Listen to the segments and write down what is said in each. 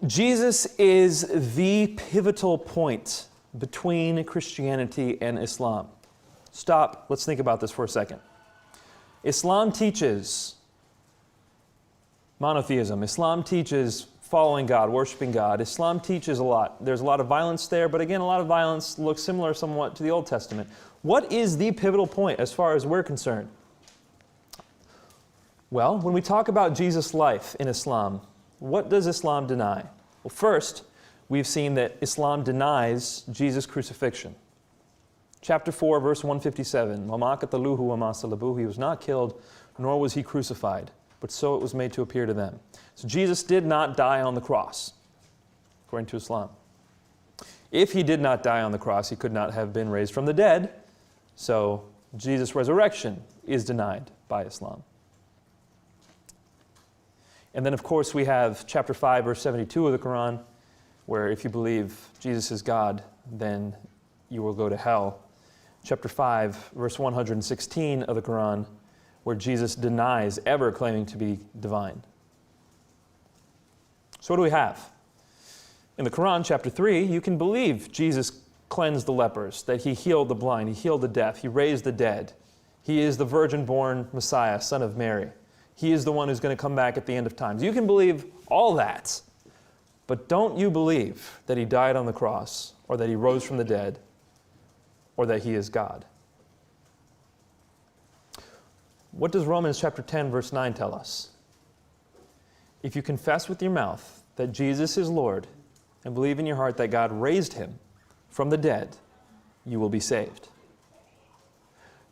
Jesus is the pivotal point between Christianity and Islam. Stop. Let's think about this for a second. Islam teaches monotheism. Islam teaches following God, worshiping God. Islam teaches a lot. There's a lot of violence there, but again, a lot of violence looks similar somewhat to the Old Testament. What is the pivotal point as far as we're concerned? Well, when we talk about Jesus' life in Islam, what does Islam deny? Well, first, we've seen that Islam denies Jesus' crucifixion. Chapter 4, verse 157, وَمَا قَتَلُوهُ وَمَا صَلَبُوهُ. He was not killed, nor was he crucified, but so it was made to appear to them. So Jesus did not die on the cross, according to Islam. If he did not die on the cross, he could not have been raised from the dead, so Jesus' resurrection is denied by Islam. And then, of course, we have chapter 5, verse 72 of the Quran, where if you believe Jesus is God, then you will go to hell. Chapter 5, verse 116 of the Quran, where Jesus denies ever claiming to be divine. So what do we have? In the Quran, chapter 3, you can believe Jesus cleansed the lepers, that he healed the blind, he healed the deaf, he raised the dead. He is the virgin-born Messiah, son of Mary. He is the one who's going to come back at the end of times. You can believe all that, but don't you believe that he died on the cross, or that he rose from the dead, or that he is God. What does Romans chapter 10, verse 9 tell us? If you confess with your mouth that Jesus is Lord, and believe in your heart that God raised him from the dead, you will be saved.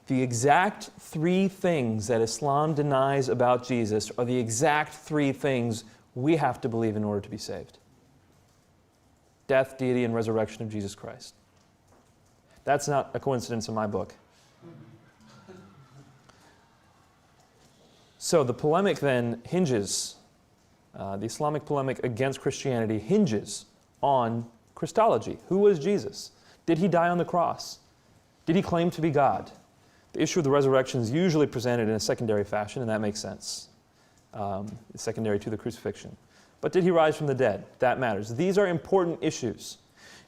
The exact three things that Islam denies about Jesus are the exact three things we have to believe in order to be saved. Death, deity, and resurrection of Jesus Christ. That's not a coincidence in my book. So the polemic then hinges, the Islamic polemic against Christianity hinges on Christology. Who was Jesus? Did he die on the cross? Did he claim to be God? The issue of the resurrection is usually presented in a secondary fashion, and that makes sense. Secondary to the crucifixion. But did he rise from the dead? That matters. These are important issues.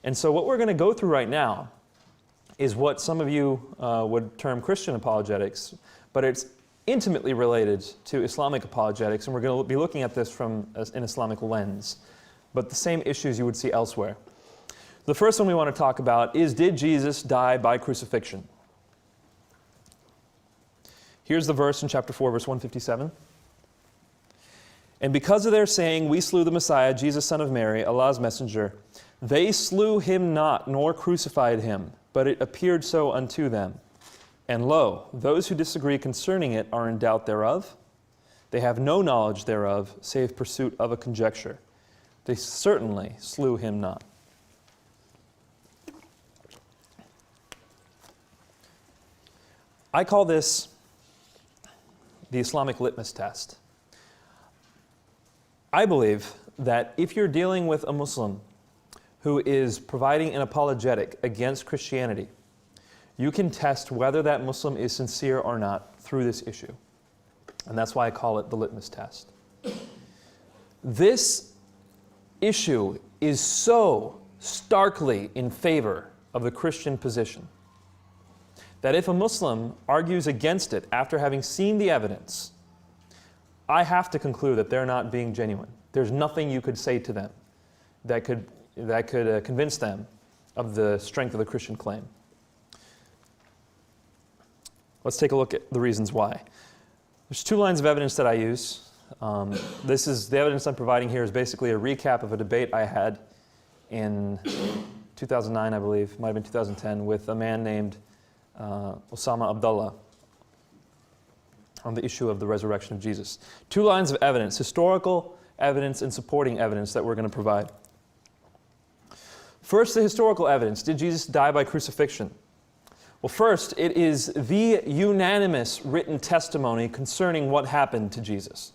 And so what we're going to go through right now is what some of you would term Christian apologetics, but it's intimately related to Islamic apologetics, and we're going to be looking at this from an Islamic lens, but the same issues you would see elsewhere. The first one we want to talk about is, did Jesus die by crucifixion? Here's the verse in chapter 4, verse 157. And because of their saying, we slew the Messiah, Jesus, son of Mary, Allah's messenger, they slew him not, nor crucified him, but it appeared so unto them. And lo, those who disagree concerning it are in doubt thereof. They have no knowledge thereof, save pursuit of a conjecture. They certainly slew him not. I call this the Islamic litmus test. I believe that if you're dealing with a Muslim who is providing an apologetic against Christianity, you can test whether that Muslim is sincere or not through this issue. And that's why I call it the litmus test. This issue is so starkly in favor of the Christian position that if a Muslim argues against it after having seen the evidence, I have to conclude that they're not being genuine. There's nothing you could say to them that could convince them of the strength of the Christian claim. Let's take a look at the reasons why. There's two lines of evidence that I use. This is the evidence I'm providing here is basically a recap of a debate I had in 2009, I believe, might have been 2010, with a man named Osama Abdullah on the issue of the resurrection of Jesus. Two lines of evidence, historical evidence and supporting evidence that we're going to provide. First, the historical evidence. Did Jesus die by crucifixion? Well, first, it is the unanimous written testimony concerning what happened to Jesus.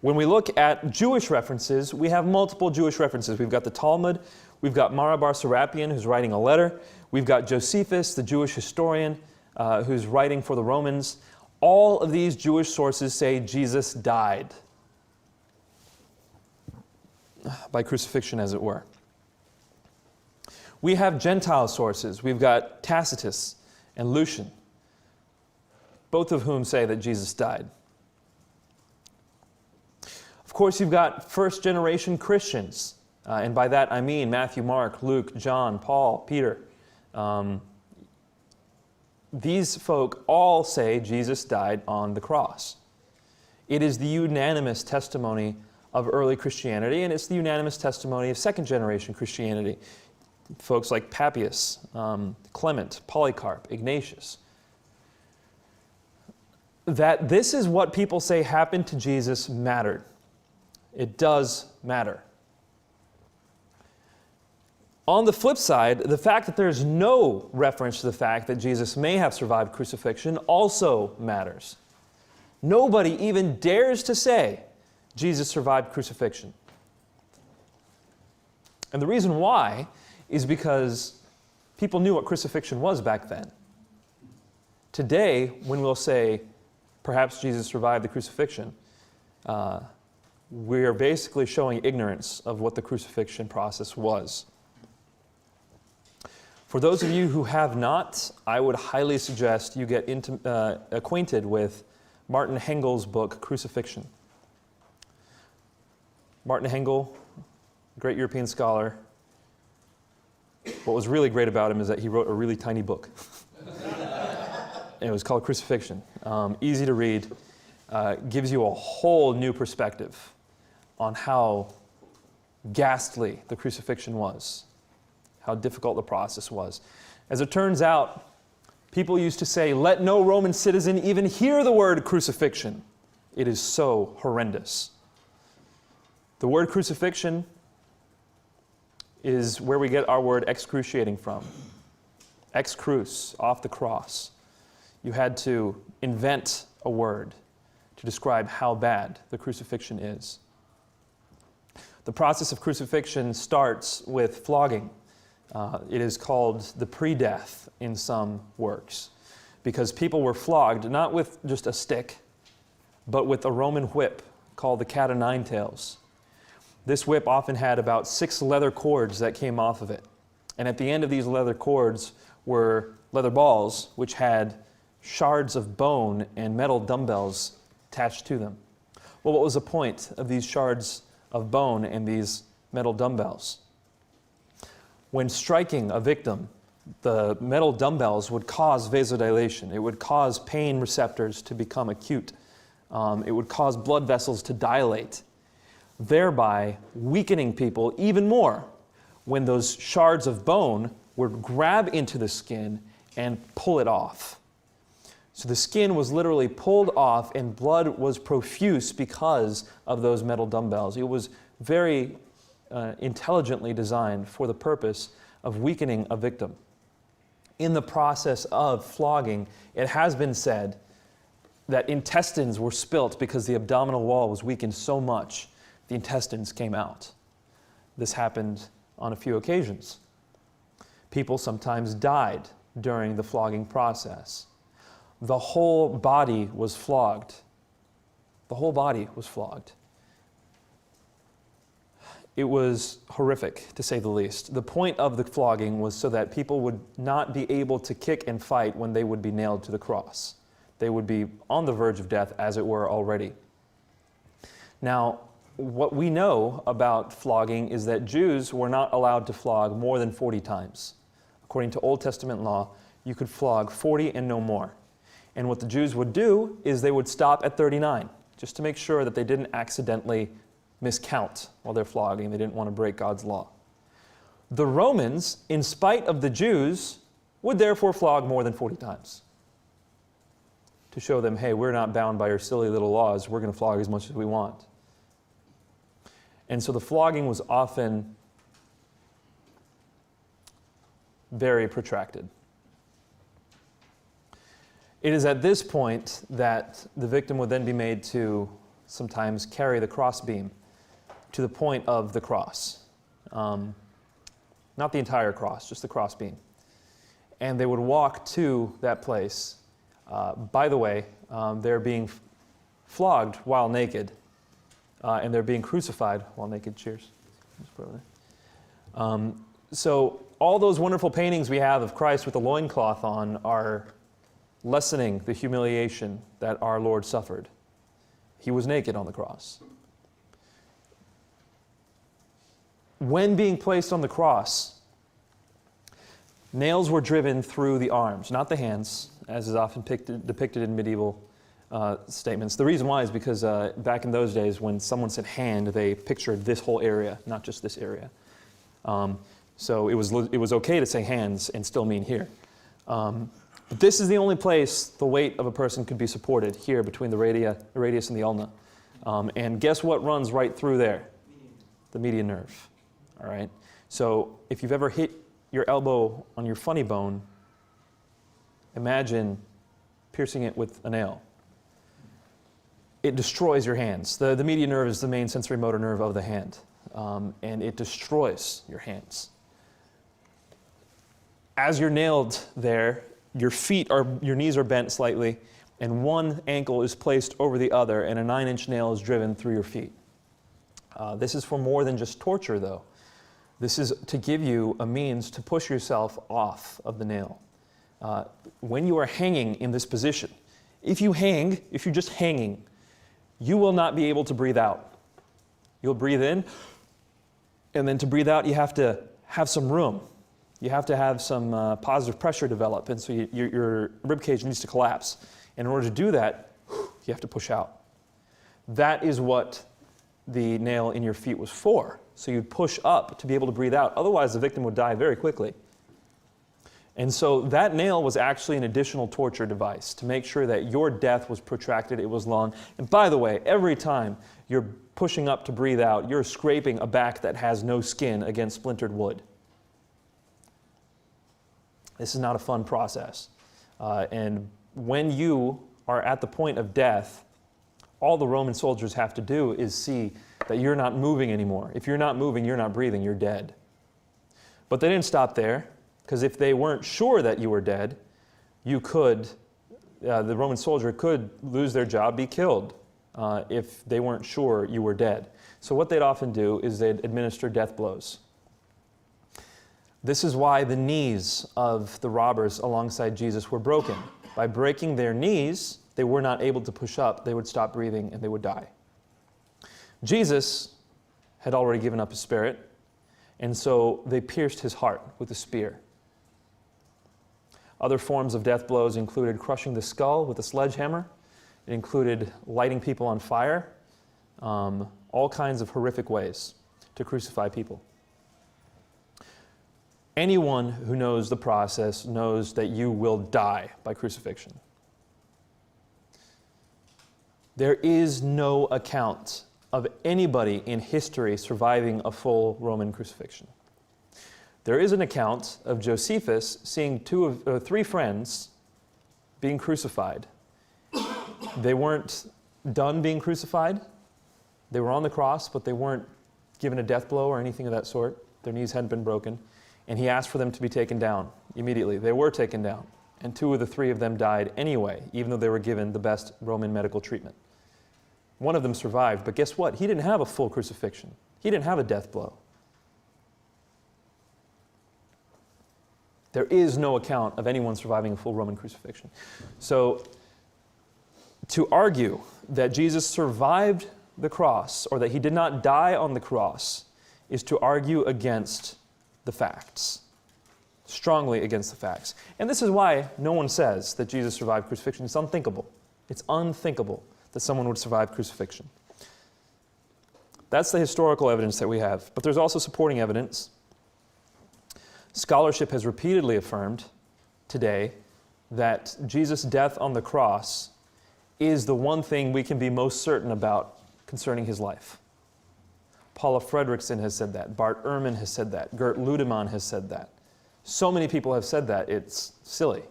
When we look at Jewish references, we have multiple Jewish references. We've got the Talmud, we've got Marabar Serapion, who's writing a letter, we've got Josephus, the Jewish historian, who's writing for the Romans. All of these Jewish sources say Jesus died. by crucifixion, as it were. We have Gentile sources. We've got Tacitus and Lucian, both of whom say that Jesus died. Of course, you've got first-generation Christians, and by that I mean Matthew, Mark, Luke, John, Paul, Peter. These folk all say Jesus died on the cross. It is the unanimous testimony of early Christianity, and it's the unanimous testimony of second-generation Christianity. Folks like Papias, Clement, Polycarp, Ignatius. That this is what people say happened to Jesus mattered. It does matter. On the flip side, the fact that there's no reference to the fact that Jesus may have survived crucifixion also matters. Nobody even dares to say Jesus survived crucifixion. And the reason why is because people knew what crucifixion was back then. Today, when we'll say, perhaps Jesus survived the crucifixion, we're basically showing ignorance of what the crucifixion process was. For those of you who have not, I would highly suggest you get acquainted with Martin Hengel's book, Crucifixion. Martin Hengel, great European scholar. What was really great about him is that he wrote a really tiny book. And it was called Crucifixion. Easy to read, gives you a whole new perspective on how ghastly the crucifixion was, how difficult the process was. As it turns out, people used to say, let no Roman citizen even hear the word crucifixion. It is so horrendous. The word crucifixion is where we get our word excruciating from. Ex cruce, off the cross. You had to invent a word to describe how bad the crucifixion is. The process of crucifixion starts with flogging. It is called the pre-death in some works, because people were flogged not with just a stick, but with a Roman whip called the cat o' nine tails. This whip often had about 6 leather cords that came off of it. And at the end of these leather cords were leather balls, which had shards of bone and metal dumbbells attached to them. Well, what was the point of these shards of bone and these metal dumbbells? When striking a victim, the metal dumbbells would cause vasodilation. It would cause pain receptors to become acute. It would cause blood vessels to dilate, thereby weakening people even more when those shards of bone would grab into the skin and pull it off. So the skin was literally pulled off and blood was profuse because of those metal dumbbells. It was very intelligently designed for the purpose of weakening a victim. In the process of flogging, it has been said that intestines were spilt because the abdominal wall was weakened so much the intestines came out. This happened on a few occasions. People sometimes died during the flogging process. The whole body was flogged. The whole body was flogged. It was horrific, to say the least. The point of the flogging was so that people would not be able to kick and fight when they would be nailed to the cross. They would be on the verge of death, as it were, already. Now, what we know about flogging is that Jews were not allowed to flog more than 40 times. According to Old Testament law, you could flog 40 and no more. And what the Jews would do is they would stop at 39, just to make sure that they didn't accidentally miscount while they're flogging. They didn't want to break God's law. The Romans, in spite of the Jews, would therefore flog more than 40 times to show them, hey, we're not bound by your silly little laws. We're going to flog as much as we want. And so the flogging was often very protracted. It is at this point that the victim would then be made to sometimes carry the crossbeam to the point of the cross. Not the entire cross, just the crossbeam. And they would walk to that place. By the way, they're being flogged while naked, and they're being crucified while naked. Cheers. So all those wonderful paintings we have of Christ with the loincloth on are lessening the humiliation that our Lord suffered. He was naked on the cross. When being placed on the cross, nails were driven through the arms, not the hands, as is often depicted in medieval statements. The reason why is because back in those days, when someone said hand, they pictured this whole area, not just this area. So it was okay to say hands and still mean here. But this is the only place the weight of a person could be supported, here between the radius and the ulna. And guess what runs right through there? The median nerve. All right. So if you've ever hit your elbow on your funny bone, imagine piercing it with a nail. It destroys your hands. The median nerve is the main sensory motor nerve of the hand, and it destroys your hands. As you're nailed there, your knees are bent slightly, and one ankle is placed over the other, and a 9-inch nail is driven through your feet. This is for more than just torture, though. This is to give you a means to push yourself off of the nail. When you are hanging in this position, if you're just hanging, you will not be able to breathe out. You'll breathe in, and then to breathe out, you have to have some room. You have to have some positive pressure develop, and so your rib cage needs to collapse. And in order to do that, you have to push out. That is what the nail in your feet was for. So you'd push up to be able to breathe out. Otherwise, the victim would die very quickly. And so that nail was actually an additional torture device to make sure that your death was protracted, it was long. And by the way, every time you're pushing up to breathe out, you're scraping a back that has no skin against splintered wood. This is not a fun process. And when you are at the point of death, all the Roman soldiers have to do is see that you're not moving anymore. If you're not moving, you're not breathing, you're dead. But they didn't stop there, because if they weren't sure that you were dead, the Roman soldier could lose their job, be killed, if they weren't sure you were dead. So what they'd often do is they'd administer death blows. This is why the knees of the robbers alongside Jesus were broken. By breaking their knees, they were not able to push up, they would stop breathing, and they would die. Jesus had already given up his spirit, and so they pierced his heart with a spear. Other forms of death blows included crushing the skull with a sledgehammer. It included lighting people on fire, all kinds of horrific ways to crucify people. Anyone who knows the process knows that you will die by crucifixion. There is no account of anybody in history surviving a full Roman crucifixion. There is an account of Josephus seeing 3 friends being crucified. They weren't done being crucified. They were on the cross, but they weren't given a death blow or anything of that sort. Their knees hadn't been broken. And he asked for them to be taken down immediately. They were taken down. And 2 of the 3 of them died anyway, even though they were given the best Roman medical treatment. One of them survived, but guess what? He didn't have a full crucifixion. He didn't have a death blow. There is no account of anyone surviving a full Roman crucifixion. So, to argue that Jesus survived the cross, or that he did not die on the cross, is to argue against the facts. Strongly against the facts. And this is why no one says that Jesus survived crucifixion. It's unthinkable. It's unthinkable that someone would survive crucifixion. That's the historical evidence that we have. But there's also supporting evidence. Scholarship has repeatedly affirmed today that Jesus' death on the cross is the one thing we can be most certain about concerning his life. Paula Fredrickson has said that. Bart Ehrman has said that. Gert Ludemann has said that. So many people have said that, it's silly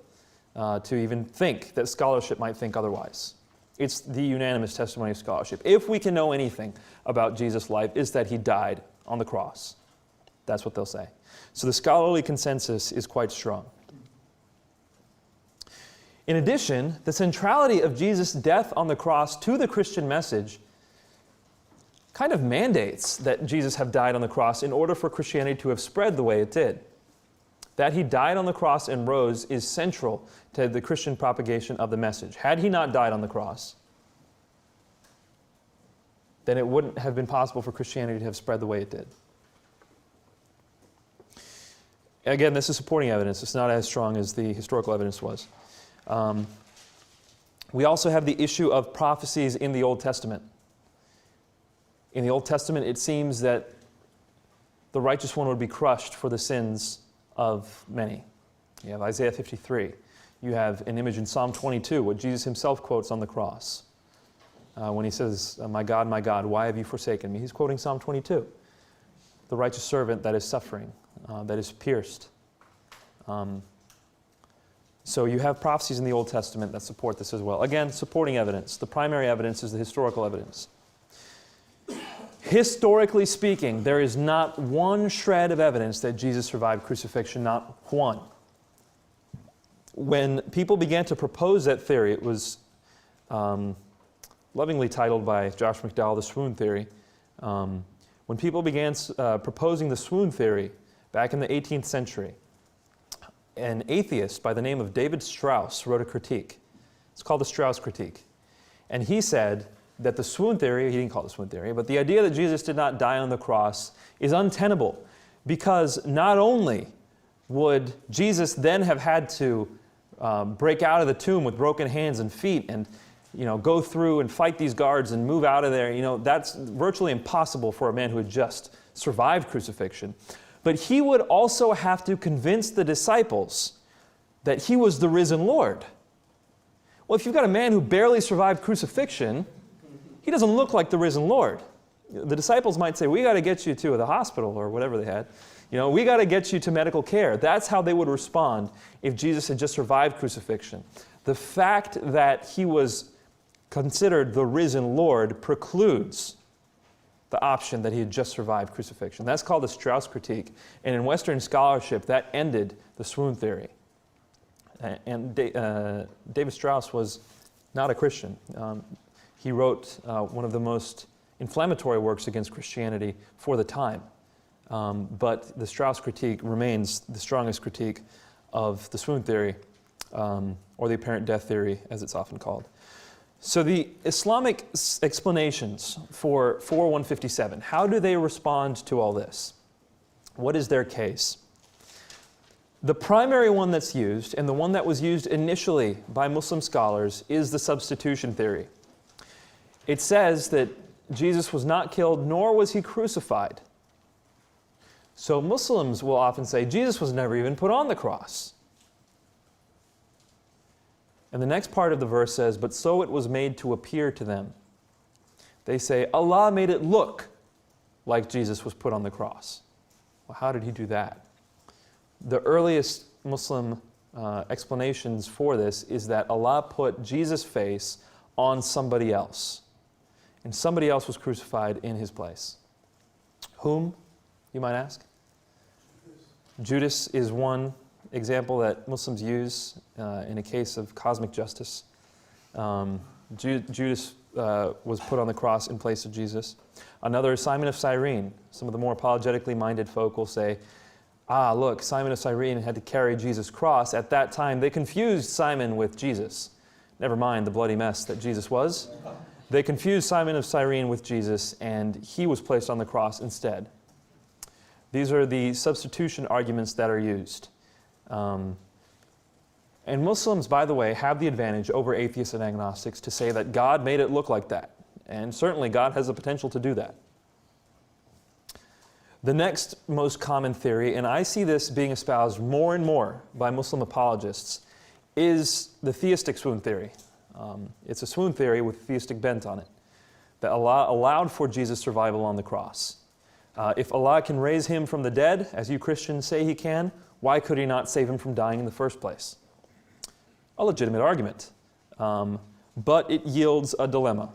to even think that scholarship might think otherwise. It's the unanimous testimony of scholarship. If we can know anything about Jesus' life, it's that he died on the cross. That's what they'll say. So the scholarly consensus is quite strong. In addition, the centrality of Jesus' death on the cross to the Christian message kind of mandates that Jesus have died on the cross in order for Christianity to have spread the way it did. That he died on the cross and rose is central to the Christian propagation of the message. Had he not died on the cross, then it wouldn't have been possible for Christianity to have spread the way it did. Again, this is supporting evidence. It's not as strong as the historical evidence was. We also have the issue of prophecies in the Old Testament. In the Old Testament, it seems that the righteous one would be crushed for the sins of many. You have Isaiah 53. You have an image in Psalm 22, what Jesus himself quotes on the cross. When he says, my God, why have you forsaken me?" He's quoting Psalm 22. The righteous servant that is suffering, that is pierced. So you have prophecies in the Old Testament that support this as well. Again, supporting evidence. The primary evidence is the historical evidence. Historically speaking, there is not one shred of evidence that Jesus survived crucifixion, not one. When people began to propose that theory, it was lovingly titled by Josh McDowell, the swoon theory. When people began proposing the swoon theory back in the 18th century, an atheist by the name of David Strauss wrote a critique. It's called the Strauss Critique. And he said that the swoon theory, he didn't call it the swoon theory, but the idea that Jesus did not die on the cross is untenable, because not only would Jesus then have had to break out of the tomb with broken hands and feet and go through and fight these guards and move out of there, that's virtually impossible for a man who had just survived crucifixion. But he would also have to convince the disciples that he was the risen Lord. Well, if you've got a man who barely survived crucifixion, he doesn't look like the risen Lord. The disciples might say, "We got to get you to the hospital," or whatever they had. "We got to get you to medical care." That's how they would respond if Jesus had just survived crucifixion. The fact that he was considered the risen Lord precludes the option that he had just survived crucifixion. That's called the Strauss Critique. And in Western scholarship, that ended the swoon theory. And David Strauss was not a Christian. He wrote one of the most inflammatory works against Christianity for the time. But the Strauss Critique remains the strongest critique of the swoon theory, or the apparent death theory, as it's often called. So the Islamic explanations for 4157, how do they respond to all this? What is their case? The primary one that's used, and the one that was used initially by Muslim scholars, is the substitution theory. It says that Jesus was not killed, nor was he crucified. So Muslims will often say, Jesus was never even put on the cross. And the next part of the verse says, "But so it was made to appear to them." They say, Allah made it look like Jesus was put on the cross. Well, how did he do that? The earliest Muslim explanations for this is that Allah put Jesus' face on somebody else, and somebody else was crucified in his place. Whom, you might ask? Judas is one example that Muslims use in a case of cosmic justice. Judas was put on the cross in place of Jesus. Another is Simon of Cyrene. Some of the more apologetically minded folk will say, look, Simon of Cyrene had to carry Jesus' cross. At that time, they confused Simon with Jesus. Never mind the bloody mess that Jesus was. They confused Simon of Cyrene with Jesus, and he was placed on the cross instead. These are the substitution arguments that are used. And Muslims, by the way, have the advantage over atheists and agnostics to say that God made it look like that. And certainly God has the potential to do that. The next most common theory, and I see this being espoused more and more by Muslim apologists, is the theistic swoon theory. It's a swoon theory with theistic bent on it, that Allah allowed for Jesus' survival on the cross. If Allah can raise him from the dead, as you Christians say he can, why could he not save him from dying in the first place? A legitimate argument, but it yields a dilemma.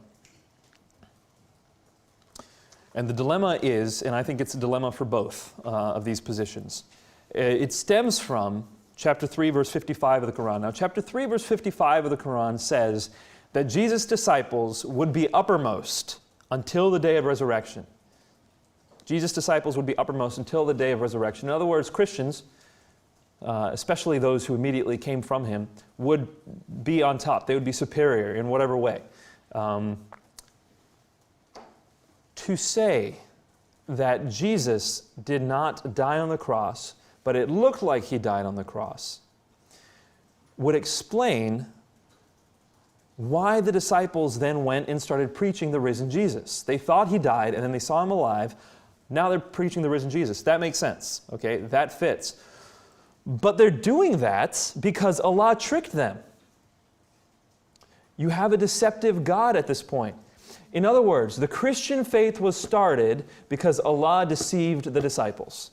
And the dilemma is, and I think it's a dilemma for both of these positions, it stems from chapter 3, verse 55 of the Quran. Now, chapter 3, verse 55 of the Quran says that Jesus' disciples would be uppermost until the day of resurrection. Jesus' disciples would be uppermost until the day of resurrection. In other words, Christians, especially those who immediately came from him, would be on top. They would be superior in whatever way. To say that Jesus did not die on the cross, but it looked like he died on the cross, would explain why the disciples then went and started preaching the risen Jesus. They thought he died, and then they saw him alive. Now they're preaching the risen Jesus. That makes sense, okay? That fits. But they're doing that because Allah tricked them. You have a deceptive God at this point. In other words, the Christian faith was started because Allah deceived the disciples.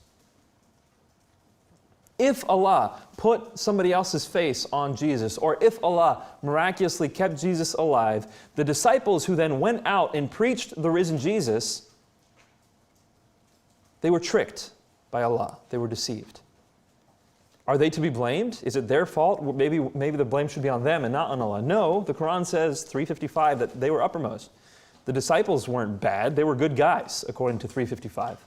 If Allah put somebody else's face on Jesus, or if Allah miraculously kept Jesus alive, the disciples who then went out and preached the risen Jesus, they were tricked by Allah. They were deceived. Are they to be blamed? Is it their fault? Maybe the blame should be on them and not on Allah. No, the Quran says, 355, that they were uppermost. The disciples weren't bad. They were good guys, according to 355.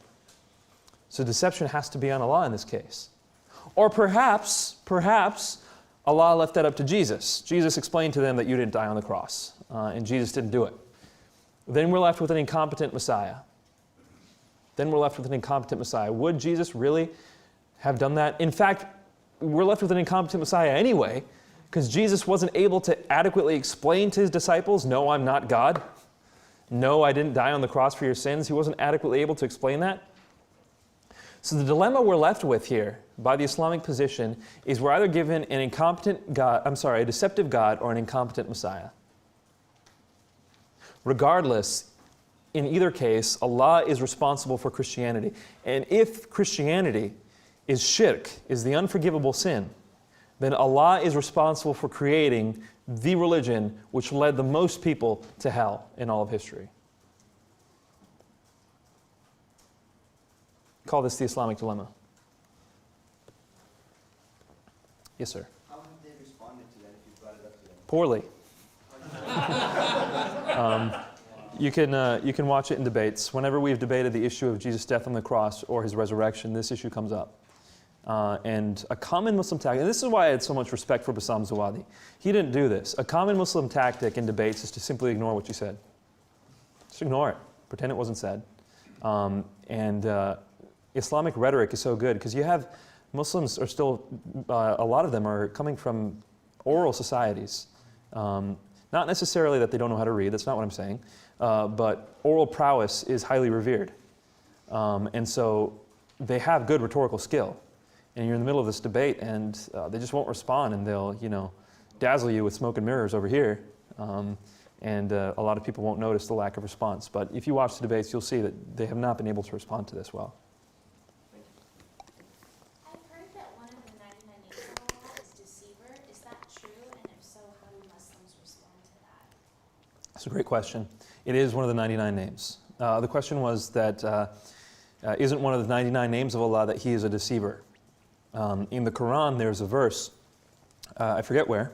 So deception has to be on Allah in this case. Or perhaps Allah left that up to Jesus. Jesus explained to them that you didn't die on the cross, and Jesus didn't do it. Then we're left with an incompetent Messiah. Would Jesus really have done that? In fact, we're left with an incompetent Messiah anyway, because Jesus wasn't able to adequately explain to his disciples, no, I'm not God. No, I didn't die on the cross for your sins. He wasn't adequately able to explain that. So the dilemma we're left with here by the Islamic position is we're either given a deceptive God or an incompetent Messiah. Regardless, in either case, Allah is responsible for Christianity. And if Christianity is shirk, is the unforgivable sin, then Allah is responsible for creating the religion which led the most people to hell in all of history. Call this the Islamic dilemma. Yes, sir. How have they responded to that if you brought it up to them? Poorly. You can watch it in debates. Whenever we've debated the issue of Jesus' death on the cross or his resurrection, this issue comes up. And a common Muslim tactic, and this is why I had so much respect for Bassam Zawadi. He didn't do this. A common Muslim tactic in debates is to simply ignore what you said. Just ignore it. Pretend it wasn't said. Islamic rhetoric is so good because you have Muslims are still, a lot of them are coming from oral societies. Not necessarily that they don't know how to read, that's not what I'm saying, but oral prowess is highly revered. And so they have good rhetorical skill. And you're in the middle of this debate and they just won't respond and they'll, dazzle you with smoke and mirrors over here. A lot of people won't notice the lack of response. But if you watch the debates, you'll see that they have not been able to respond to this well. I've heard that one of the 99 names of Allah is deceiver. Is that true? And if so, how do Muslims respond to that? That's a great question. It is one of the 99 names. The question was that isn't one of the 99 names of Allah that he is a deceiver? In the Quran, there's a verse, I forget where,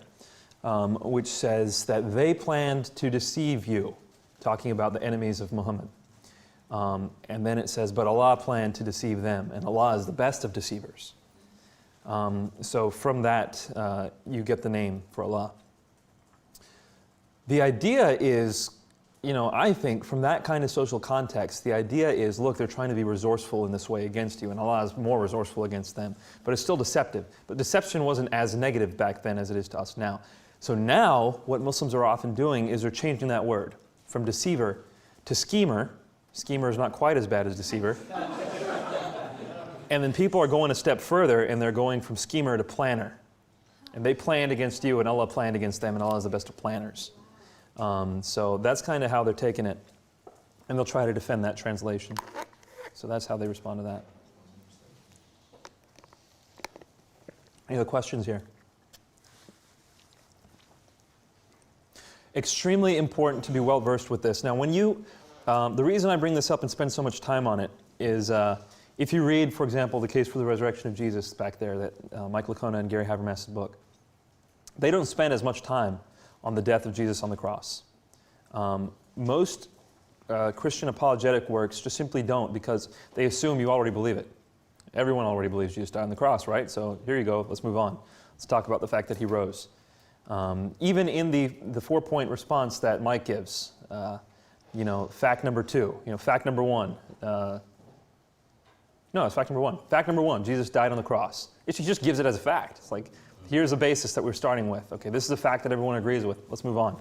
which says that they planned to deceive you, talking about the enemies of Muhammad. And then it says, but Allah planned to deceive them, and Allah is the best of deceivers. So from that, you get the name for Allah. The idea is, I think from that kind of social context, the idea is, look, they're trying to be resourceful in this way against you, and Allah is more resourceful against them. But it's still deceptive. But deception wasn't as negative back then as it is to us now. So now, what Muslims are often doing is they're changing that word from deceiver to schemer. Schemer is not quite as bad as deceiver. And then people are going a step further, and they're going from schemer to planner. And they planned against you, and Allah planned against them, and Allah is the best of planners. So that's kind of how they're taking it. And they'll try to defend that translation. So that's how they respond to that. Any other questions here? Extremely important to be well versed with this. Now, when the reason I bring this up and spend so much time on it is if you read, for example, The Case for the Resurrection of Jesus back there, that Mike Licona and Gary Habermas's book, they don't spend as much time on the death of Jesus on the cross. Most Christian apologetic works just simply don't, because they assume you already believe it. Everyone already believes Jesus died on the cross, right? So here you go, let's move on. Let's talk about the fact that he rose. Even in the 4-point response that Mike gives, fact number 2, fact number 1. No, it's fact number 1. Fact number 1, Jesus died on the cross. He just gives it as a fact. It's like, here's a basis that we're starting with. Okay, this is a fact that everyone agrees with. Let's move on.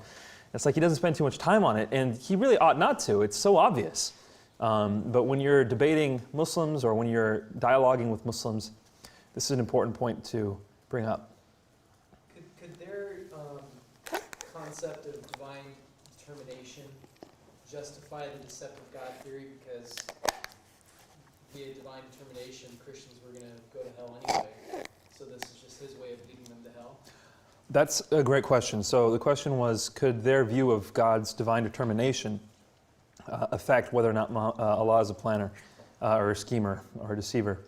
It's like he doesn't spend too much time on it, and he really ought not to. It's so obvious. But when you're debating Muslims or when you're dialoguing with Muslims, this is an important point to bring up. Could their concept of divine determination justify the deceptive God theory? Because via divine determination, Christians were going to go to hell anyway. So this is just his way of leading them to hell? That's a great question. So the question was, could their view of God's divine determination affect whether or not Allah is a planner or a schemer or a deceiver?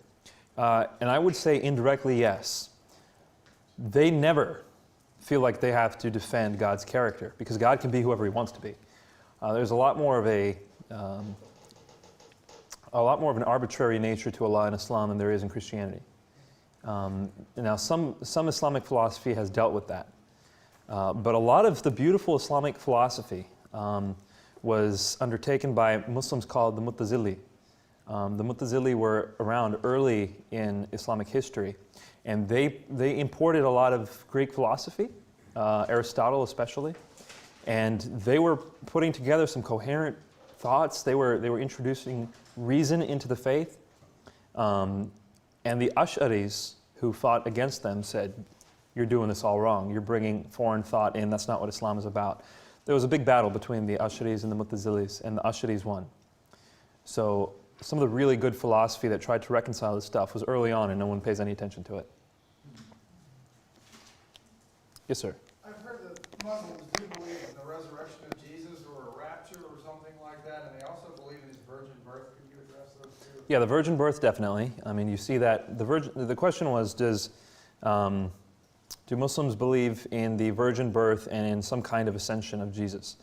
And I would say indirectly, yes. They never feel like they have to defend God's character, because God can be whoever he wants to be. There's a lot more of an arbitrary nature to Allah in Islam than there is in Christianity. Now, some Islamic philosophy has dealt with that. But a lot of the beautiful Islamic philosophy was undertaken by Muslims called the Mu'tazili. The Mu'tazili were around early in Islamic history, and they imported a lot of Greek philosophy, Aristotle especially, and they were putting together some coherent thoughts. They were introducing reason into the faith. And the Ash'aris, who fought against them, said, you're doing this all wrong. You're bringing foreign thought in. That's not what Islam is about. There was a big battle between the Ash'aris and the Mu'tazilis, and the Ash'aris won. So some of the really good philosophy that tried to reconcile this stuff was early on, and no one pays any attention to it. Yes, sir? I've heard that Muslims do believe in the resurrection of Jesus or a rapture or something like that, and they also believe in his virgin birth. Could you address those two? Yeah, the virgin birth, definitely. I mean, you see that. The question was, do Muslims believe in the virgin birth and in some kind of ascension of Jesus?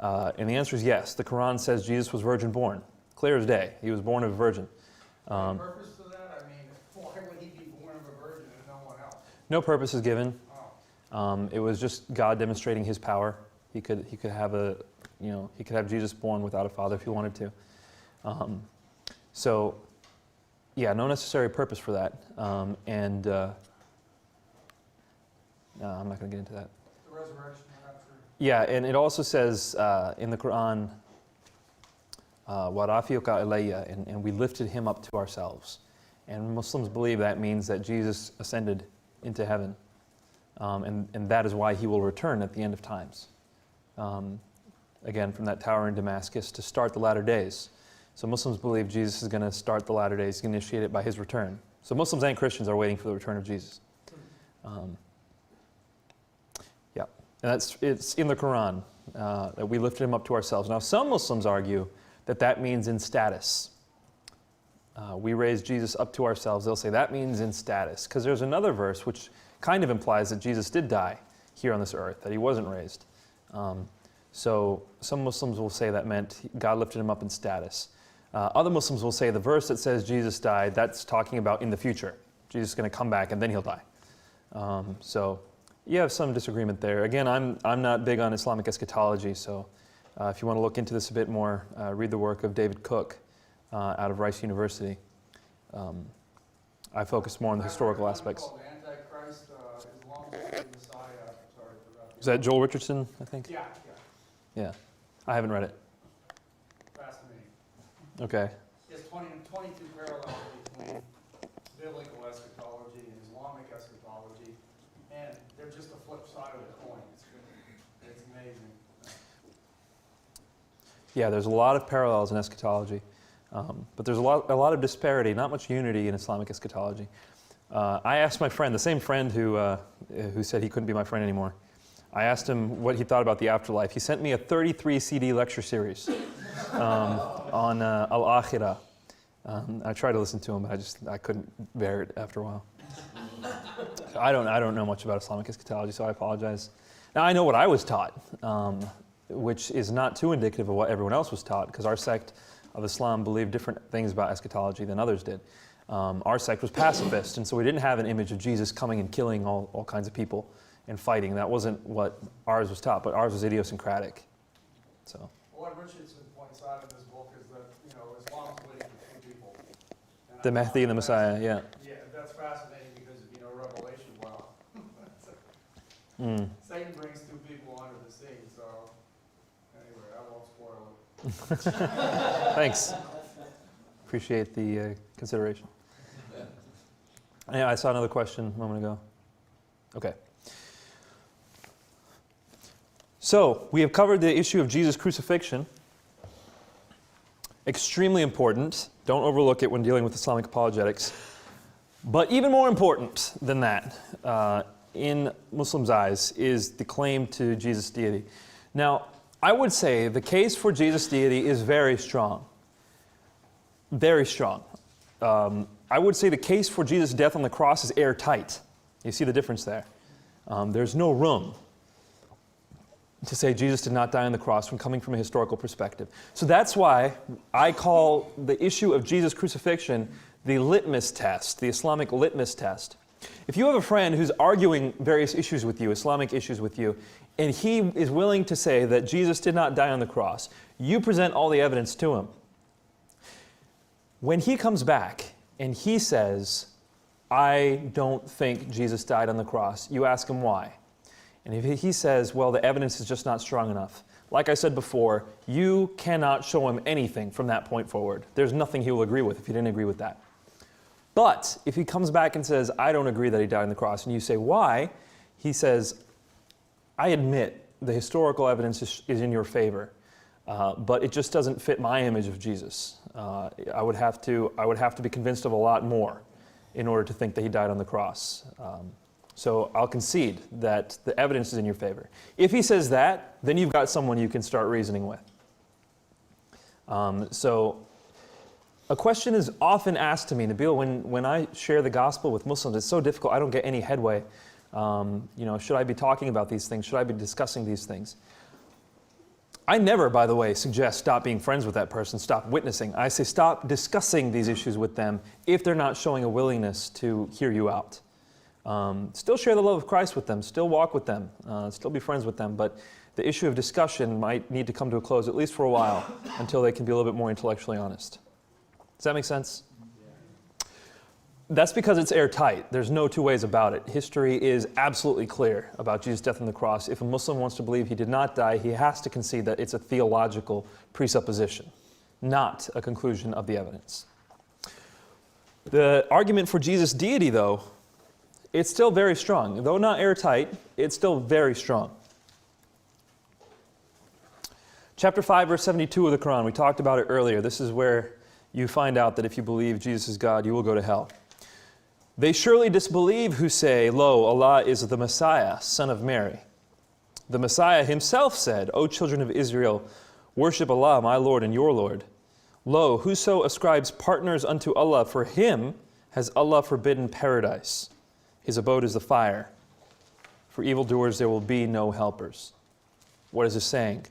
And the answer is yes. The Quran says Jesus was virgin born. Clear as day. He was born of a virgin. Any purpose to that? I mean, why would he be born of a virgin and no one else? No purpose is given. Oh. It was just God demonstrating his power. He could have Jesus born without a father if he wanted to. So, yeah, no necessary purpose for that. No, I'm not going to get into that. The resurrection, rapture. Yeah, and it also says in the Quran, وَرَافِيُكَ إِلَيَّ, and we lifted him up to ourselves. And Muslims believe that means that Jesus ascended into heaven. And that is why he will return at the end of times. Again, from that tower in Damascus to start the latter days. So Muslims believe Jesus is going to start the latter days, initiate it by his return. So Muslims and Christians are waiting for the return of Jesus. Yeah, and it's in the Quran that we lifted him up to ourselves. Now, some Muslims argue that means in status. We raised Jesus up to ourselves. They'll say that means in status, because there's another verse which kind of implies that Jesus did die here on this earth, that he wasn't raised. So some Muslims will say that meant God lifted him up in status. Other Muslims will say the verse that says Jesus died, that's talking about in the future. Jesus is going to come back and then he'll die. So you have some disagreement there. Again, I'm not big on Islamic eschatology, so if you want to look into this a bit more, read the work of David Cook out of Rice University. I focus more on the historical aspects. Is that Joel Richardson, I think? Yeah. Yeah. I haven't read it. Fascinating. Okay. There's 22 parallels between biblical eschatology and Islamic eschatology, and they're just a flip side of the coin. It's amazing. Yeah, there's a lot of parallels in eschatology, but there's a lot of disparity, not much unity in Islamic eschatology. I asked my friend, the same friend who said he couldn't be my friend anymore, I asked him what he thought about the afterlife. He sent me a 33 CD lecture series on Al-Akhirah. I tried to listen to him, but I couldn't bear it after a while. I don't know much about Islamic eschatology, so I apologize. Now, I know what I was taught. which is not too indicative of what everyone else was taught, because our sect of Islam believed different things about eschatology than others did. Our sect was pacifist, and so we didn't have an image of Jesus coming and killing all kinds of people and fighting. That wasn't what ours was taught, but ours was idiosyncratic. So. What Richardson points out in this book is that, Islam's waiting for two people. And The Mahdi and the Messiah, yeah. Yeah, that's fascinating because if you know Revelation well. Mm. Satan brings two people onto the scene, so anyway, I won't spoil it. Thanks. Appreciate the consideration. Yeah, I saw another question a moment ago. Okay. So, we have covered the issue of Jesus' crucifixion. Extremely important. Don't overlook it when dealing with Islamic apologetics. But even more important than that, in Muslims' eyes, is the claim to Jesus' deity. Now, I would say the case for Jesus' deity is very strong. Very strong. I would say the case for Jesus' death on the cross is airtight. You see the difference there. There's no room to say Jesus did not die on the cross from coming from a historical perspective. So that's why I call the issue of Jesus' crucifixion the litmus test, the Islamic litmus test. If you have a friend who's arguing various issues with you, Islamic issues with you, and he is willing to say that Jesus did not die on the cross, you present all the evidence to him. When he comes back and he says, I don't think Jesus died on the cross, you ask him why. And if he says, well, the evidence is just not strong enough, like I said before, you cannot show him anything from that point forward. There's nothing he will agree with if he didn't agree with that. But if he comes back and says, I don't agree that he died on the cross, and you say, why? He says, I admit the historical evidence is in your favor, but it just doesn't fit my image of Jesus. I would have to be convinced of a lot more in order to think that he died on the cross. So I'll concede that the evidence is in your favor. If he says that, then you've got someone you can start reasoning with. So a question is often asked to me, Nabeel, when I share the gospel with Muslims, it's so difficult, I don't get any headway. Should I be talking about these things? Should I be discussing these things? I never, by the way, suggest stop being friends with that person, stop witnessing. I say stop discussing these issues with them if they're not showing a willingness to hear you out. Still share the love of Christ with them, still walk with them, still be friends with them, but the issue of discussion might need to come to a close, at least for a while, until they can be a little bit more intellectually honest. Does that make sense? That's because it's airtight. There's no two ways about it. History is absolutely clear about Jesus' death on the cross. If a Muslim wants to believe he did not die, he has to concede that it's a theological presupposition, not a conclusion of the evidence. The argument for Jesus' deity, though, it's still very strong. Though not airtight, it's still very strong. Chapter 5, verse 72 of the Quran, we talked about it earlier. This is where you find out that if you believe Jesus is God, you will go to hell. They surely disbelieve who say, Lo, Allah is the Messiah, son of Mary. The Messiah himself said, O children of Israel, worship Allah, my Lord and your Lord. Lo, whoso ascribes partners unto Allah, for him has Allah forbidden paradise. His abode is the fire. For evildoers there will be no helpers. What is this saying?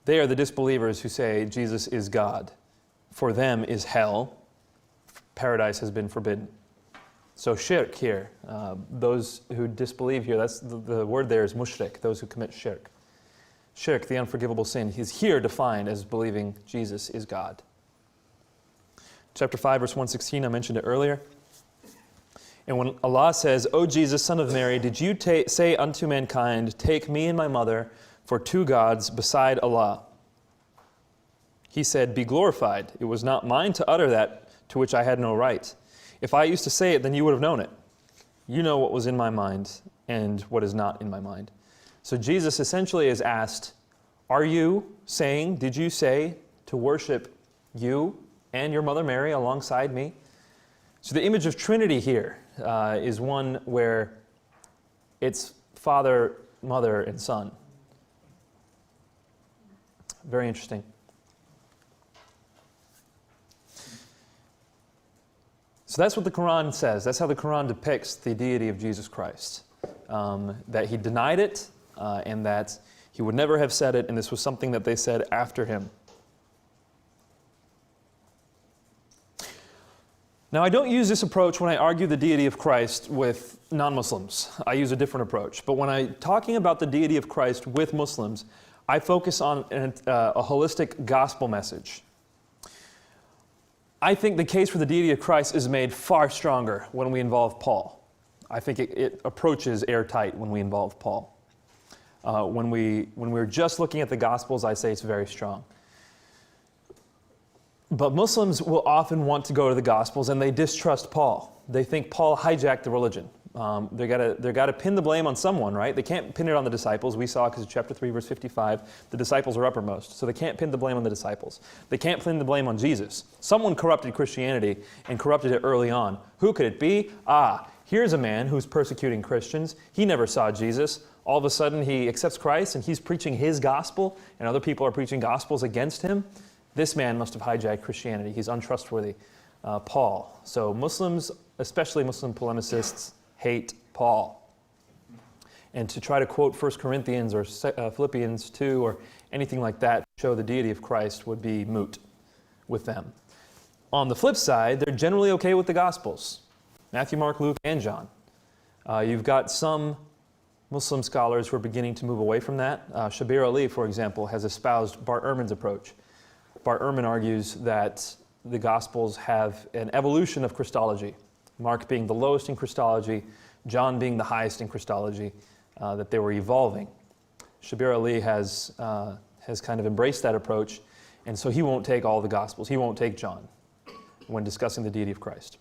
They are the disbelievers who say Jesus is God. For them is hell. Paradise has been forbidden. So shirk here, those who disbelieve here, that's the word there is mushrik, those who commit shirk. Shirk, the unforgivable sin, is here defined as believing Jesus is God. Chapter 5, verse 116, I mentioned it earlier. And when Allah says, O Jesus, son of Mary, did you say unto mankind, take me and my mother for two gods beside Allah? He said, be glorified. It was not mine to utter that to which I had no right. If I used to say it, then you would have known it. You know what was in my mind and what is not in my mind. So Jesus essentially is asked, are you saying, did you say to worship you and your mother Mary alongside me? So the image of Trinity here is one where it's Father, Mother, and Son. Very interesting. So that's what the Quran says. That's how the Quran depicts the deity of Jesus Christ. That he denied it, and that He would never have said it, and this was something that they said after him. Now, I don't use this approach when I argue the deity of Christ with non-Muslims. I use a different approach. But when I'm talking about the deity of Christ with Muslims, I focus on a holistic gospel message. I think the case for the deity of Christ is made far stronger when we involve Paul. I think it approaches airtight when we involve Paul. When we're just looking at the Gospels, I say it's very strong. But Muslims will often want to go to the Gospels and they distrust Paul. They think Paul hijacked the religion. They've got to pin the blame on someone, right? They can't pin it on the disciples. We saw, because in chapter 3, verse 55, the disciples are uppermost. So they can't pin the blame on the disciples. They can't pin the blame on Jesus. Someone corrupted Christianity and corrupted it early on. Who could it be? Here's a man who's persecuting Christians. He never saw Jesus. All of a sudden, he accepts Christ and he's preaching his gospel, and other people are preaching gospels against him. This man must have hijacked Christianity. He's untrustworthy. Paul. So Muslims, especially Muslim polemicists, hate Paul. And to try to quote 1 Corinthians or Philippians 2 or anything like that to show the deity of Christ would be moot with them. On the flip side, they're generally okay with the Gospels. Matthew, Mark, Luke, and John. You've got some Muslim scholars who are beginning to move away from that. Shabir Ali, for example, has espoused Bart Ehrman's approach. Bart Ehrman argues that the Gospels have an evolution of Christology, Mark being the lowest in Christology, John being the highest in Christology, that they were evolving. Shabir Ali has kind of embraced that approach, and so he won't take all the Gospels. He won't take John when discussing the deity of Christ.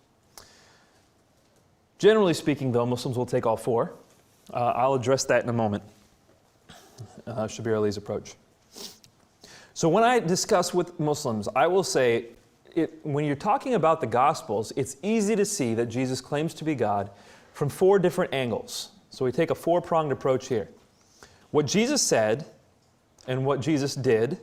Generally speaking, though, Muslims will take all four. I'll address that in a moment, Shabir Ali's approach. So when I discuss with Muslims, I will say, when you're talking about the Gospels, it's easy to see that Jesus claims to be God from four different angles. So we take a four-pronged approach here. What Jesus said and what Jesus did,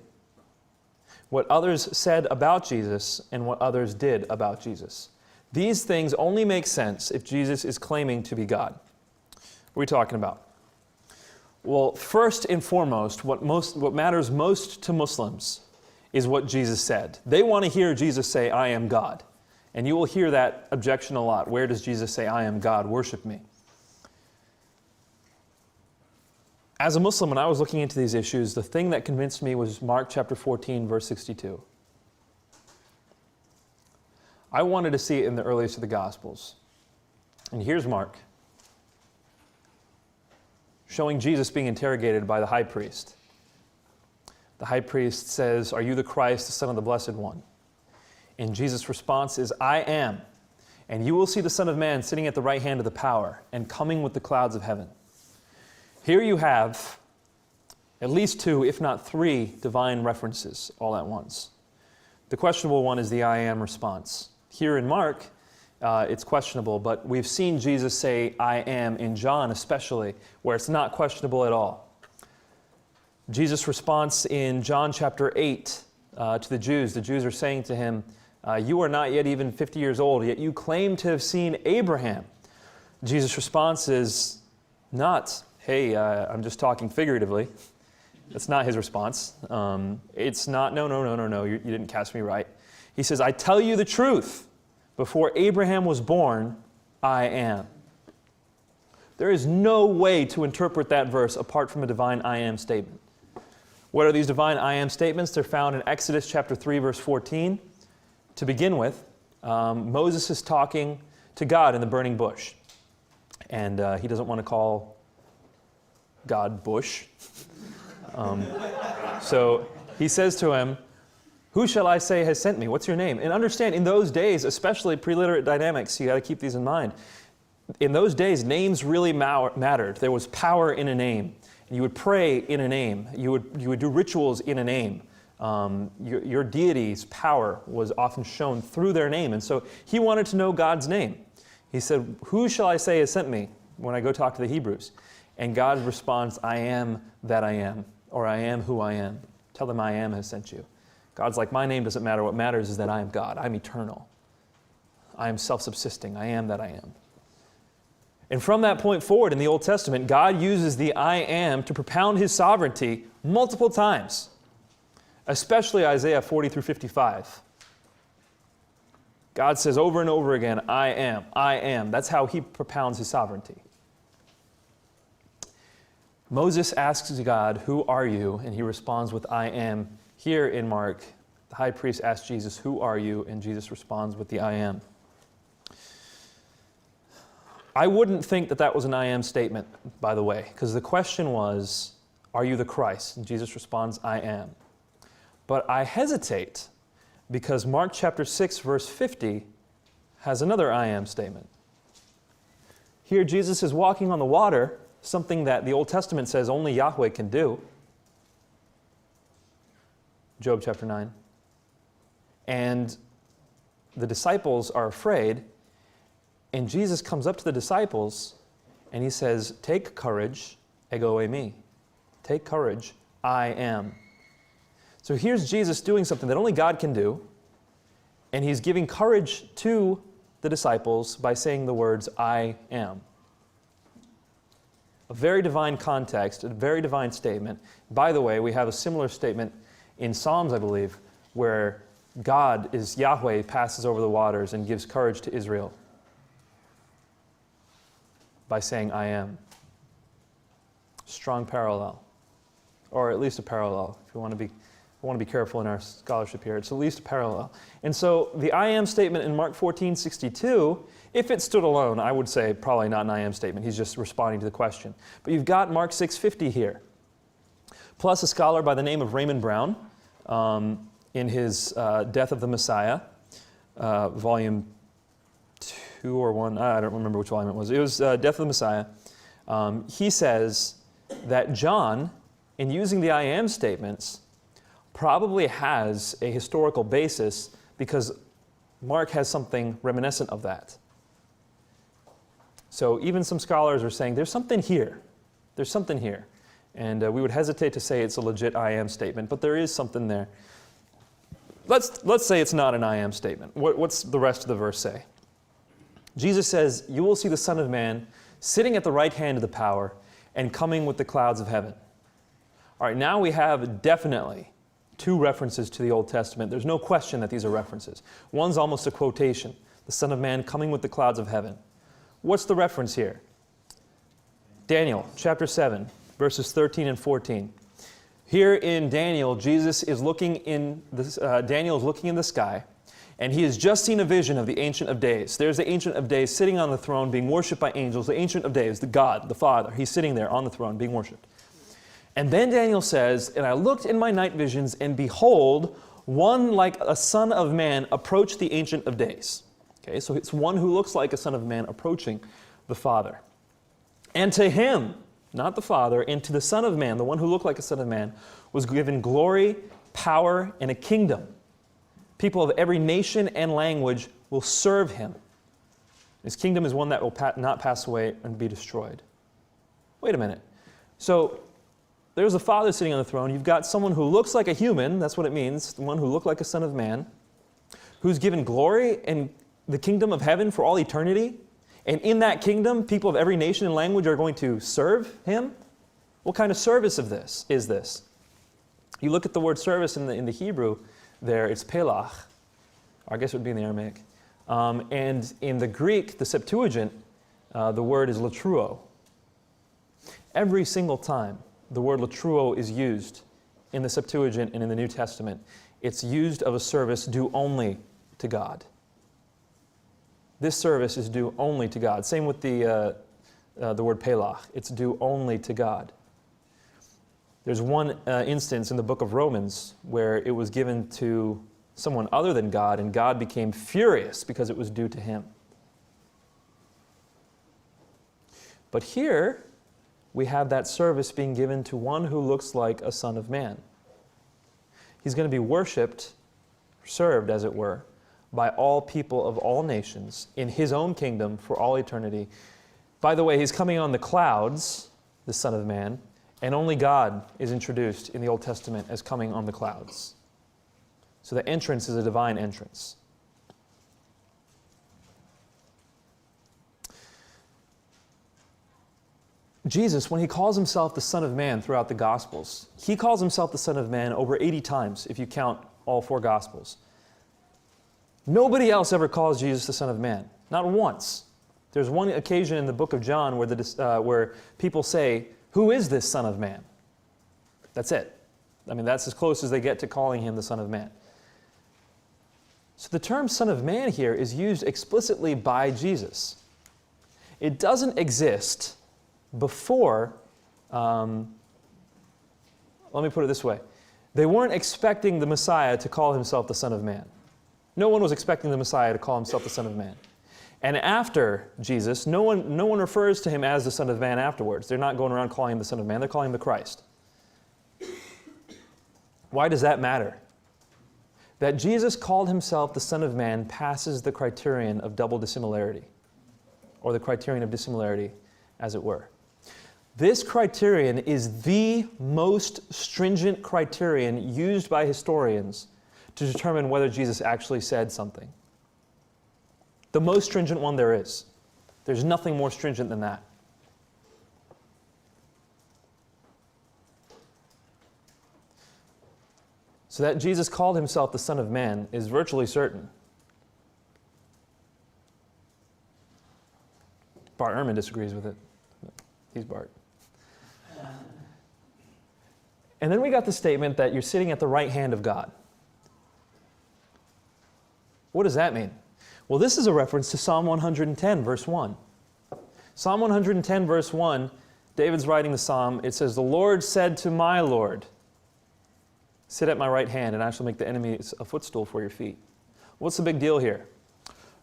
what others said about Jesus and what others did about Jesus. These things only make sense if Jesus is claiming to be God. What are we talking about? Well, first and foremost, what matters most to Muslims is what Jesus said. They want to hear Jesus say, "I am God." And you will hear that objection a lot. Where does Jesus say, "I am God, worship me"? As a Muslim, when I was looking into these issues, the thing that convinced me was Mark chapter 14, verse 62. I wanted to see it in the earliest of the Gospels. And here's Mark, showing Jesus being interrogated by the high priest. The high priest says, "Are you the Christ, the Son of the Blessed One?" And Jesus' response is, "I am. And you will see the Son of Man sitting at the right hand of the power and coming with the clouds of heaven." Here you have at least two, if not three, divine references all at once. The questionable one is the "I am" response. Here in Mark, it's questionable, but we've seen Jesus say "I am" in John especially, where it's not questionable at all. Jesus' response in John chapter 8 to the Jews are saying to him, "You are not yet even 50 years old, yet you claim to have seen Abraham." Jesus' response is not, "Hey, I'm just talking figuratively." That's not his response. It's not, no, you didn't cast me right. He says, "I tell you the truth. Before Abraham was born, I am." There is no way to interpret that verse apart from a divine "I am" statement. What are these divine "I am" statements? They're found in Exodus chapter 3, verse 14. To begin with, Moses is talking to God in the burning bush. And he doesn't want to call God Bush. So he says to him, "Who shall I say has sent me? What's your name?" And understand, in those days, especially pre-literate dynamics, you got to keep these in mind. In those days, names really mattered. There was power in a name. You would pray in a name. You would do rituals in a name. Your deity's power was often shown through their name. And so he wanted to know God's name. He said, "Who shall I say has sent me?" when I go talk to the Hebrews. And God responds, "I am that I am," or "I am who I am." Tell them "I am" has sent you. God's like, "My name doesn't matter. What matters is that I am God. I'm eternal. I am self-subsisting. I am that I am." And from that point forward in the Old Testament, God uses the I am to propound his sovereignty multiple times, especially Isaiah 40 through 55. God says over and over again, I am, I am. That's how he propounds his sovereignty. Moses asks God, who are you? And he responds with, I am. Here in Mark, the high priest asks Jesus, who are you? And Jesus responds with the I am. I wouldn't think that that was an I am statement, by the way, because the question was, are you the Christ? And Jesus responds, I am. But I hesitate because Mark chapter 6, verse 50 has another I am statement. Here Jesus is walking on the water, something that the Old Testament says only Yahweh can do. Job chapter 9. And the disciples are afraid, and Jesus comes up to the disciples and he says, take courage, ego eimi. Take courage, I am. So here's Jesus doing something that only God can do, and he's giving courage to the disciples by saying the words, I am. A very divine context, a very divine statement. By the way, we have a similar statement in Psalms, I believe, where God is Yahweh, passes over the waters and gives courage to Israel by saying, I am. Strong parallel, or at least a parallel. If you want to be careful in our scholarship here, it's at least a parallel. And so the I am statement in Mark 14:62, if it stood alone, I would say probably not an I am statement. He's just responding to the question. But you've got Mark 6:50 here, plus a scholar by the name of Raymond Brown in his Death of the Messiah, volume 2 or 1, I don't remember which volume it was. It was Death of the Messiah. He says that John, in using the I am statements, probably has a historical basis because Mark has something reminiscent of that. So even some scholars are saying there's something here. There's something here. And we would hesitate to say it's a legit I am statement, but there is something there. Let's say it's not an I am statement. What's the rest of the verse say? Jesus says, you will see the Son of Man sitting at the right hand of the power and coming with the clouds of heaven. All right, now we have definitely two references to the Old Testament. There's no question that these are references. One's almost a quotation, the Son of Man coming with the clouds of heaven. What's the reference here? Daniel chapter 7, verses 13 and 14. Here in Daniel, Jesus is looking in Daniel is looking in the sky, and he has just seen a vision of the Ancient of Days. There's the Ancient of Days sitting on the throne, being worshipped by angels. The Ancient of Days, the God, the Father, he's sitting there on the throne, being worshipped. And then Daniel says, and I looked in my night visions, and behold, one like a son of man approached the Ancient of Days. Okay, so it's one who looks like a son of man approaching the Father. And to him, not the Father, and to the Son of Man, the one who looked like a son of man, was given glory, power, and a kingdom. People of every nation and language will serve him. His kingdom is one that will not pass away and be destroyed. Wait a minute. So there's the Father sitting on the throne. You've got someone who looks like a human, that's what it means, the one who looked like a son of man, who's given glory and the kingdom of heaven for all eternity. And in that kingdom, people of every nation and language are going to serve him. What kind of service of this is this? You look at the word service in the Hebrew there, it's pelach. Or I guess it would be in the Aramaic. And in the Greek, the Septuagint, the word is latruo. Every single time the word latruo is used in the Septuagint and in the New Testament, it's used of a service due only to God. This service is due only to God. Same with the word pelach. It's due only to God. There's one instance in the book of Romans where it was given to someone other than God, and God became furious because it was due to him. But here, we have that service being given to one who looks like a son of man. He's going to be worshipped, served as it were, by all people of all nations in his own kingdom for all eternity. By the way, he's coming on the clouds, the Son of Man, and only God is introduced in the Old Testament as coming on the clouds. So the entrance is a divine entrance. Jesus, when he calls himself the Son of Man throughout the Gospels, he calls himself the Son of Man over 80 times if you count all 4 Gospels. Nobody else ever calls Jesus the Son of Man. Not once. There's one occasion in the book of John where people say, "Who is this Son of Man?" That's it. I mean, that's as close as they get to calling him the Son of Man. So the term Son of Man here is used explicitly by Jesus. It doesn't exist before, let me put it this way. They weren't expecting the Messiah to call himself the Son of Man. No one was expecting the Messiah to call himself the Son of Man. And after Jesus, no one refers to him as the Son of Man afterwards. They're not going around calling him the Son of Man. They're calling him the Christ. Why does that matter? That Jesus called himself the Son of Man passes the criterion of double dissimilarity, or the criterion of dissimilarity, as it were. This criterion is the most stringent criterion used by historians to determine whether Jesus actually said something. The most stringent one there is. There's nothing more stringent than that. So that Jesus called himself the Son of Man is virtually certain. Bart Ehrman disagrees with it. He's Bart. And then we got the statement that you're sitting at the right hand of God. What does that mean? Well, this is a reference to Psalm 110, verse 1. Psalm 110, verse 1, David's writing the psalm. It says, "The Lord said to my Lord, sit at my right hand, and I shall make the enemies a footstool for your feet." What's the big deal here?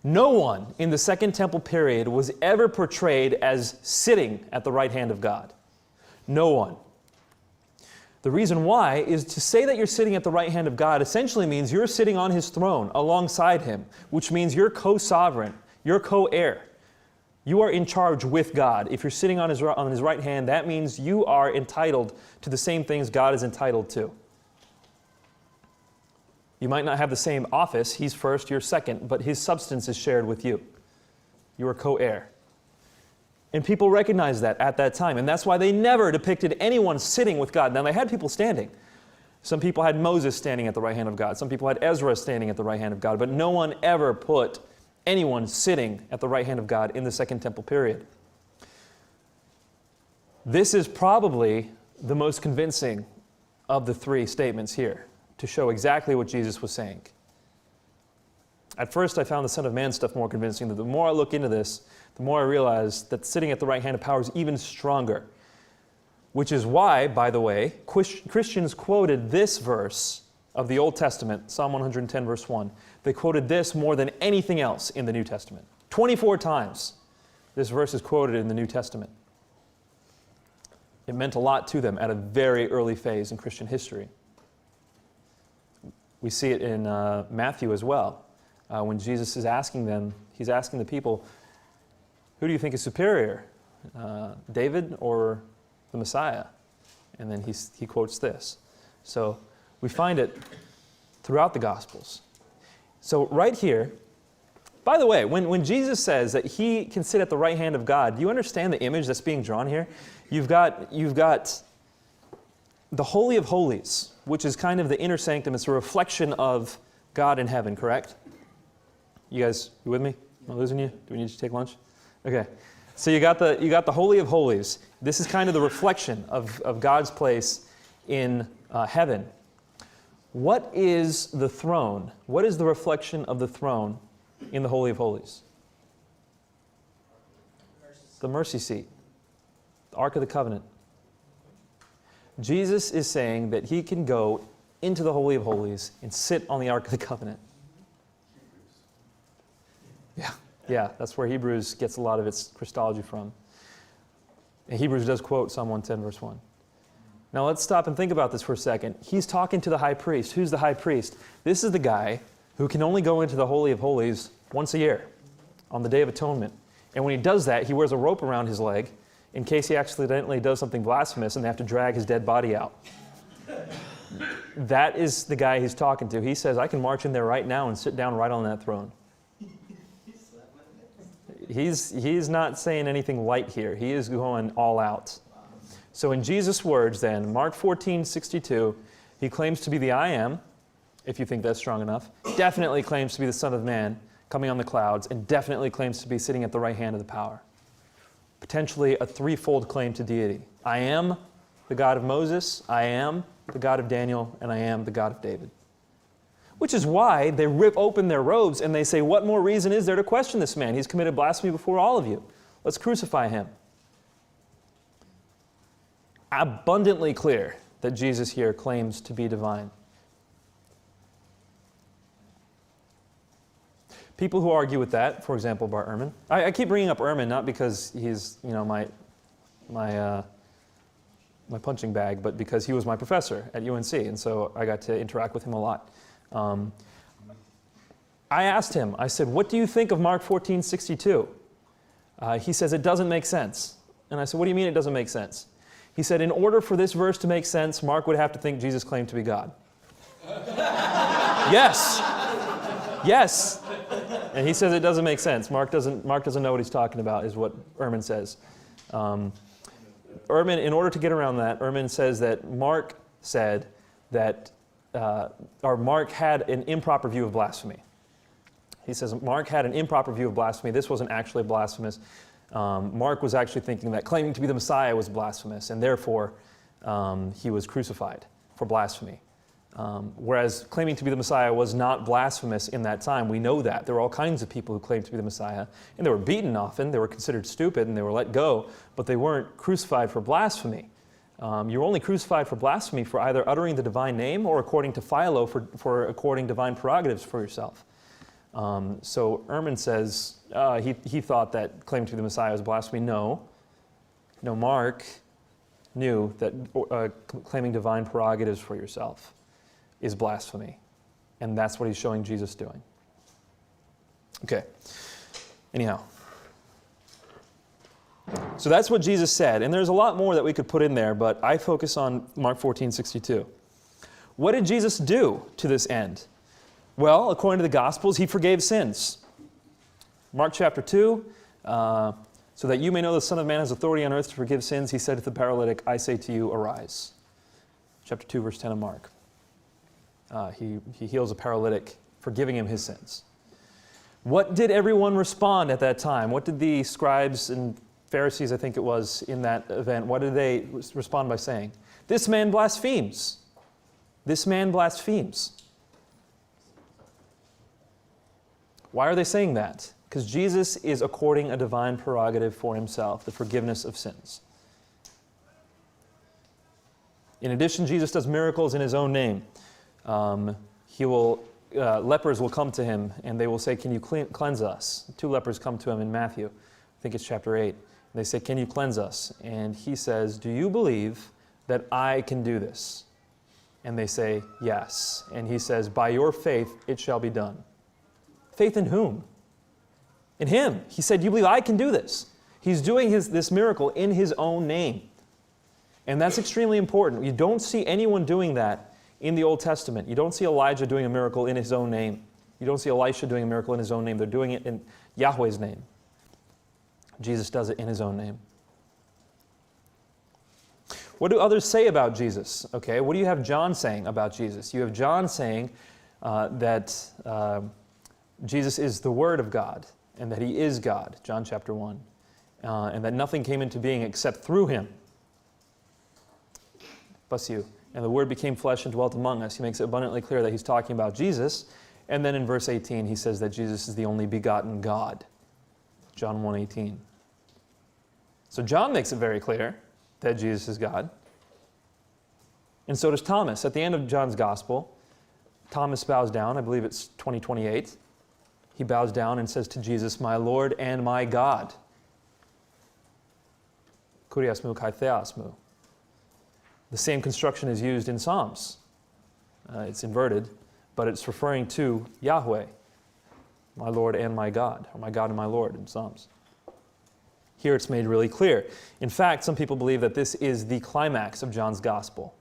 No one in the Second Temple period was ever portrayed as sitting at the right hand of God. No one. The reason why is to say that you're sitting at the right hand of God essentially means you're sitting on his throne alongside him, which means you're co-sovereign, you're co-heir. You are in charge with God. If you're sitting on his right hand, that means you are entitled to the same things God is entitled to. You might not have the same office, he's first, you're second, but his substance is shared with you. You are co-heir. And people recognized that at that time, and that's why they never depicted anyone sitting with God. Now, they had people standing. Some people had Moses standing at the right hand of God. Some people had Ezra standing at the right hand of God, but no one ever put anyone sitting at the right hand of God in the Second Temple period. This is probably the most convincing of the 3 statements here to show exactly what Jesus was saying. At first, I found the Son of Man stuff more convincing. The more I look into this, the more I realize that sitting at the right hand of power is even stronger. Which is why, by the way, Christians quoted this verse of the Old Testament, Psalm 110, verse 1. They quoted this more than anything else in the New Testament. 24 times this verse is quoted in the New Testament. It meant a lot to them at a very early phase in Christian history. We see it in Matthew as well. When Jesus is asking them, he's asking the people, who do you think is superior, David or the Messiah? And then he quotes this. So we find it throughout the Gospels. So right here, by the way, when Jesus says that he can sit at the right hand of God, do you understand the image that's being drawn here? You've got the Holy of Holies, which is kind of the inner sanctum. It's a reflection of God in heaven, correct? You guys, you with me? Am I losing you? Do we need to take lunch? Okay. So you got the Holy of Holies. This is kind of the reflection of God's place in heaven. What is the throne? What is the reflection of the throne in the Holy of Holies? The mercy seat. The Ark of the Covenant. Jesus is saying that he can go into the Holy of Holies and sit on the Ark of the Covenant. Yeah, that's where Hebrews gets a lot of its Christology from. And Hebrews does quote Psalm 110, verse 1. Now let's stop and think about this for a second. He's talking to the high priest. Who's the high priest? This is the guy who can only go into the Holy of Holies once a year on the Day of Atonement. And when he does that, he wears a rope around his leg in case he accidentally does something blasphemous and they have to drag his dead body out. That is the guy he's talking to. He says, I can march in there right now and sit down right on that throne. He's not saying anything light here. He is going all out. So in Jesus' words then, Mark 14:62, he claims to be the I am, if you think that's strong enough, definitely claims to be the Son of Man coming on the clouds, and definitely claims to be sitting at the right hand of the power. Potentially a threefold claim to deity. I am the God of Moses, I am the God of Daniel, and I am the God of David. Which is why they rip open their robes and they say, what more reason is there to question this man? He's committed blasphemy before all of you. Let's crucify him. Abundantly clear that Jesus here claims to be divine. People who argue with that, for example, Bart Ehrman. I keep bringing up Ehrman not because he's, my punching bag, but because he was my professor at UNC, and so I got to interact with him a lot. I asked him, I said, what do you think of Mark 14:62? He says, it doesn't make sense. And I said, what do you mean it doesn't make sense? He said, in order for this verse to make sense, Mark would have to think Jesus claimed to be God. Yes. Yes. And he says it doesn't make sense. Mark doesn't know what he's talking about, is what Ehrman says. Ehrman, in order to get around that, Ehrman says that Mark said that, or Mark had an improper view of blasphemy. He says Mark had an improper view of blasphemy. This wasn't actually blasphemous. Mark was actually thinking that claiming to be the Messiah was blasphemous, and therefore he was crucified for blasphemy. Whereas claiming to be the Messiah was not blasphemous in that time. We know that. There were all kinds of people who claimed to be the Messiah, and they were beaten often. They were considered stupid, and they were let go, but they weren't crucified for blasphemy. You're only crucified for blasphemy for either uttering the divine name or, according to Philo, for according divine prerogatives for yourself. So Ehrman says he thought that claiming to be the Messiah was blasphemy. No, Mark knew that claiming divine prerogatives for yourself is blasphemy. And that's what he's showing Jesus doing. Okay. Anyhow. So that's what Jesus said. And there's a lot more that we could put in there, but I focus on Mark 14:62. What did Jesus do to this end? Well, according to the Gospels, he forgave sins. Mark chapter 2, so that you may know the Son of Man has authority on earth to forgive sins, he said to the paralytic, I say to you, arise. Chapter 2, verse 10 of Mark. He heals a paralytic, forgiving him his sins. What did everyone respond at that time? What did the scribes and Pharisees, I think it was, in that event, what did they respond by saying? This man blasphemes. This man blasphemes. Why are they saying that? Because Jesus is according a divine prerogative for himself, the forgiveness of sins. In addition, Jesus does miracles in his own name. Lepers will come to him and they will say, can you cleanse us? 2 lepers come to him in Matthew, I think it's chapter 8. They say, can you cleanse us? And he says, do you believe that I can do this? And they say, yes. And he says, by your faith it shall be done. Faith in whom? In him. He said, you believe I can do this? He's doing this miracle in his own name. And that's extremely important. You don't see anyone doing that in the Old Testament. You don't see Elijah doing a miracle in his own name. You don't see Elisha doing a miracle in his own name. They're doing it in Yahweh's name. Jesus does it in his own name. What do others say about Jesus? Okay, what do you have John saying about Jesus? You have John saying that Jesus is the Word of God and that he is God, John chapter 1, and that nothing came into being except through him. Bless you. And the Word became flesh and dwelt among us. He makes it abundantly clear that he's talking about Jesus. And then in verse 18, he says that Jesus is the only begotten God. John 1:18. So John makes it very clear that Jesus is God. And so does Thomas. At the end of John's Gospel, Thomas bows down. I believe it's 20:28. He bows down and says to Jesus, my Lord and my God. Kuriasmu kai theasmu. The same construction is used in Psalms. It's inverted, but it's referring to Yahweh, my Lord and my God, or my God and my Lord in Psalms. Here it's made really clear. In fact, some people believe that this is the climax of John's Gospel,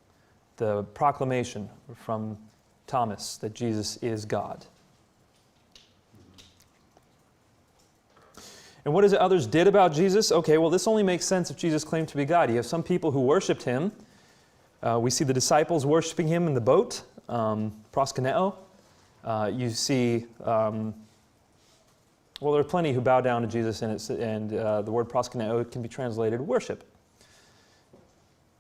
the proclamation from Thomas that Jesus is God. And what is it others did about Jesus? Okay, well, this only makes sense if Jesus claimed to be God. You have some people who worshipped him. We see the disciples worshiping him in the boat, proskuneo. You see, well, there are plenty who bow down to Jesus, and the word proskuneo can be translated worship.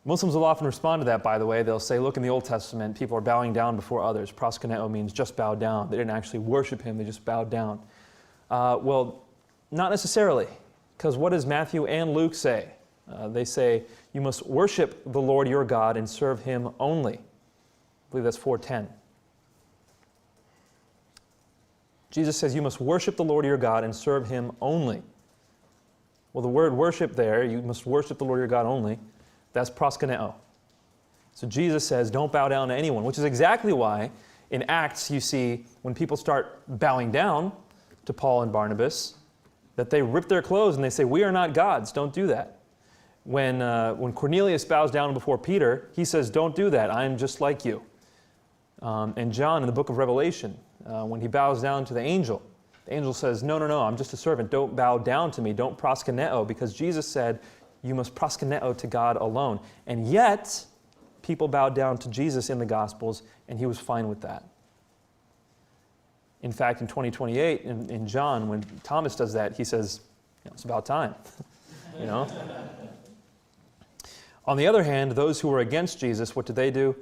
Muslims will often respond to that, by the way. They'll say, look, in the Old Testament, people are bowing down before others. Proskuneo means just bow down. They didn't actually worship him, they just bowed down. Well, not necessarily, because what does Matthew and Luke say? They say, you must worship the Lord your God and serve him only. I believe that's 4:10. Jesus says you must worship the Lord your God and serve him only. Well, the word worship there, you must worship the Lord your God only, that's proskuneo. So Jesus says don't bow down to anyone, which is exactly why in Acts you see when people start bowing down to Paul and Barnabas, that they rip their clothes and they say, we are not gods, don't do that. When Cornelius bows down before Peter, he says, don't do that, I am just like you. And John in the book of Revelation, when he bows down to the angel says, no, I'm just a servant, don't bow down to me, don't proskuneo, because Jesus said, you must proskuneo to God alone. And yet, people bowed down to Jesus in the Gospels, and he was fine with that. In fact, in 20:28, in John, when Thomas does that, he says, it's about time. On the other hand, those who were against Jesus, what did they do?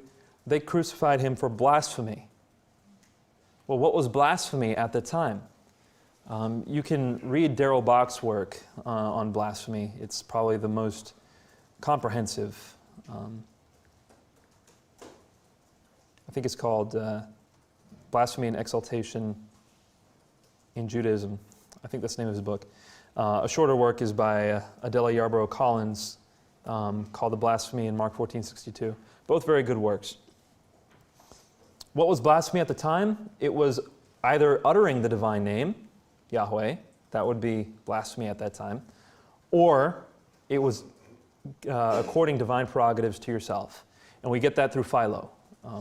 They crucified him for blasphemy. Well, what was blasphemy at the time? You can read Darrell Bach's work on blasphemy. It's probably the most comprehensive. I think it's called Blasphemy and Exaltation in Judaism. I think that's the name of his book. A shorter work is by Adela Yarborough Collins called The Blasphemy in Mark 14:62. Both very good works. What was blasphemy at the time? It was either uttering the divine name, Yahweh, that would be blasphemy at that time, or it was according divine prerogatives to yourself. And we get that through Philo.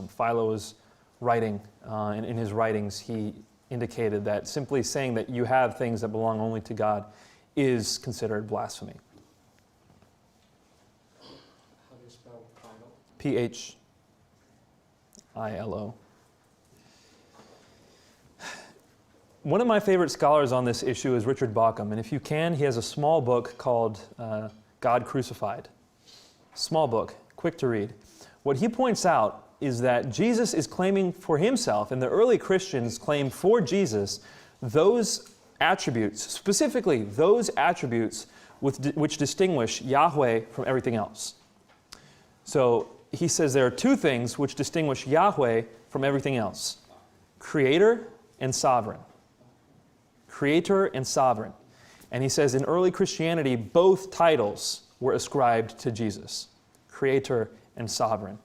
Philo is writing, and in his writings he indicated that simply saying that you have things that belong only to God is considered blasphemy. How do you spell Philo? Philo. One of my favorite scholars on this issue is Richard Bauckham, and if you can, he has a small book called God Crucified. Small book, quick to read. What he points out is that Jesus is claiming for himself, and the early Christians claimed for Jesus those attributes, specifically those attributes which distinguish Yahweh from everything else. So he says there are two things which distinguish Yahweh from everything else: Creator and Sovereign. Creator and Sovereign. And he says in early Christianity, both titles were ascribed to Jesus: Creator and Sovereign.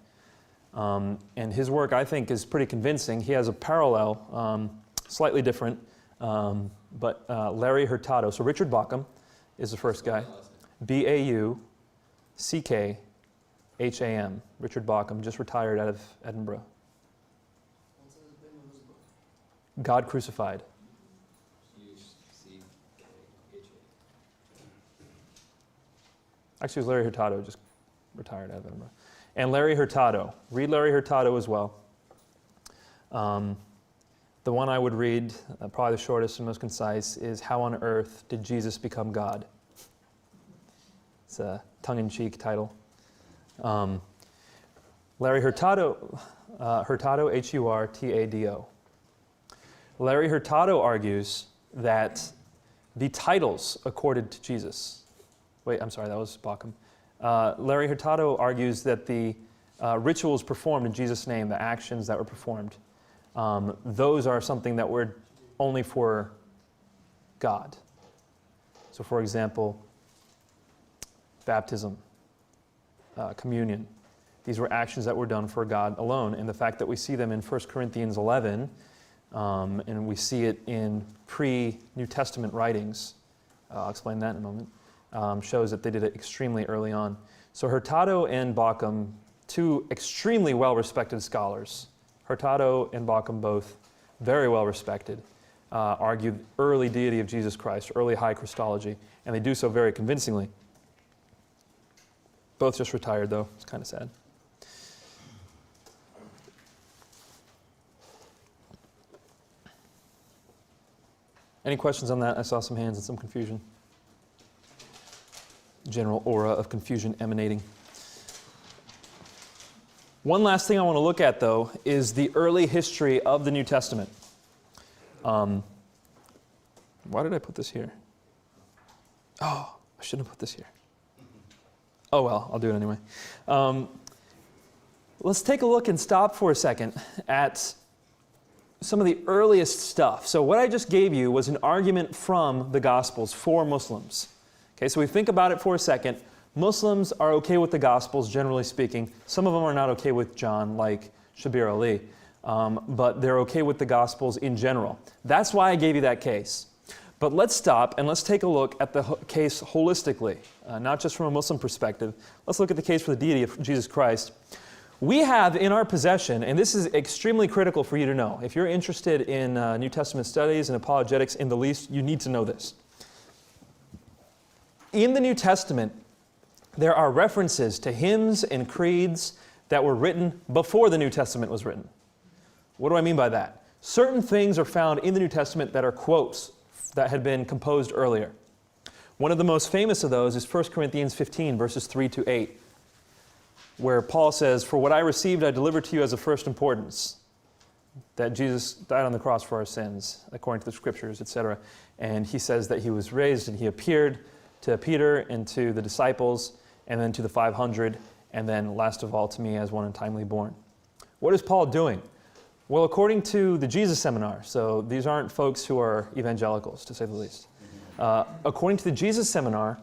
And his work, I think, is pretty convincing. He has a parallel, slightly different, but Larry Hurtado. So Richard Bauckham is the first guy. Bauckham. Richard Bauckham, just retired out of Edinburgh. What's the name of his book? God Crucified. Actually, it was Larry Hurtado, just retired out of Edinburgh. And Larry Hurtado. Read Larry Hurtado as well. The one I would read, probably the shortest and most concise, is How on Earth Did Jesus Become God? It's a tongue-in-cheek title. Larry Hurtado, Hurtado. Larry Hurtado argues that the titles accorded to Jesus. Wait, I'm sorry, that was Bauckham. Larry Hurtado argues that the rituals performed in Jesus' name, the actions that were performed, those are something that were only for God. So, for example, baptism, communion. These were actions that were done for God alone. And the fact that we see them in 1 Corinthians 11, and we see it in pre-New Testament writings, I'll explain that in a moment, shows that they did it extremely early on. So Hurtado and Bauckham, two extremely well-respected scholars. Hurtado and Bauckham both very well-respected. argue early deity of Jesus Christ, early high Christology, and they do so very convincingly. Both just retired, though. It's kind of sad. Any questions on that? I saw some hands and some confusion. General aura of confusion emanating. One last thing I want to look at, though, is the early history of the New Testament. Why did I put this here? Oh, I shouldn't have put this here. Oh well, I'll do it anyway. Let's take a look and stop for a second at some of the earliest stuff. So what I just gave you was an argument from the Gospels for Muslims. Okay, so we think about it for a second. Muslims are okay with the Gospels, generally speaking. Some of them are not okay with John, like Shabir Ali, but they're okay with the Gospels in general. That's why I gave you that case. But let's stop and let's take a look at the case holistically, not just from a Muslim perspective. Let's look at the case for the deity of Jesus Christ. We have in our possession, and this is extremely critical for you to know. If you're interested in New Testament studies and apologetics in the least, you need to know this. In the New Testament, there are references to hymns and creeds that were written before the New Testament was written. What do I mean by that? Certain things are found in the New Testament that are quotes that had been composed earlier. One of the most famous of those is 1 Corinthians 15, verses 3 to 8, where Paul says, "For what I received I delivered to you as of first importance, that Jesus died on the cross for our sins, according to the Scriptures, etc." And he says that he was raised and he appeared to Peter and to the disciples, and then to the 500, and then last of all to me as one untimely born. What is Paul doing? Well, according to the Jesus Seminar, so these aren't folks who are evangelicals, to say the least. According to the Jesus Seminar,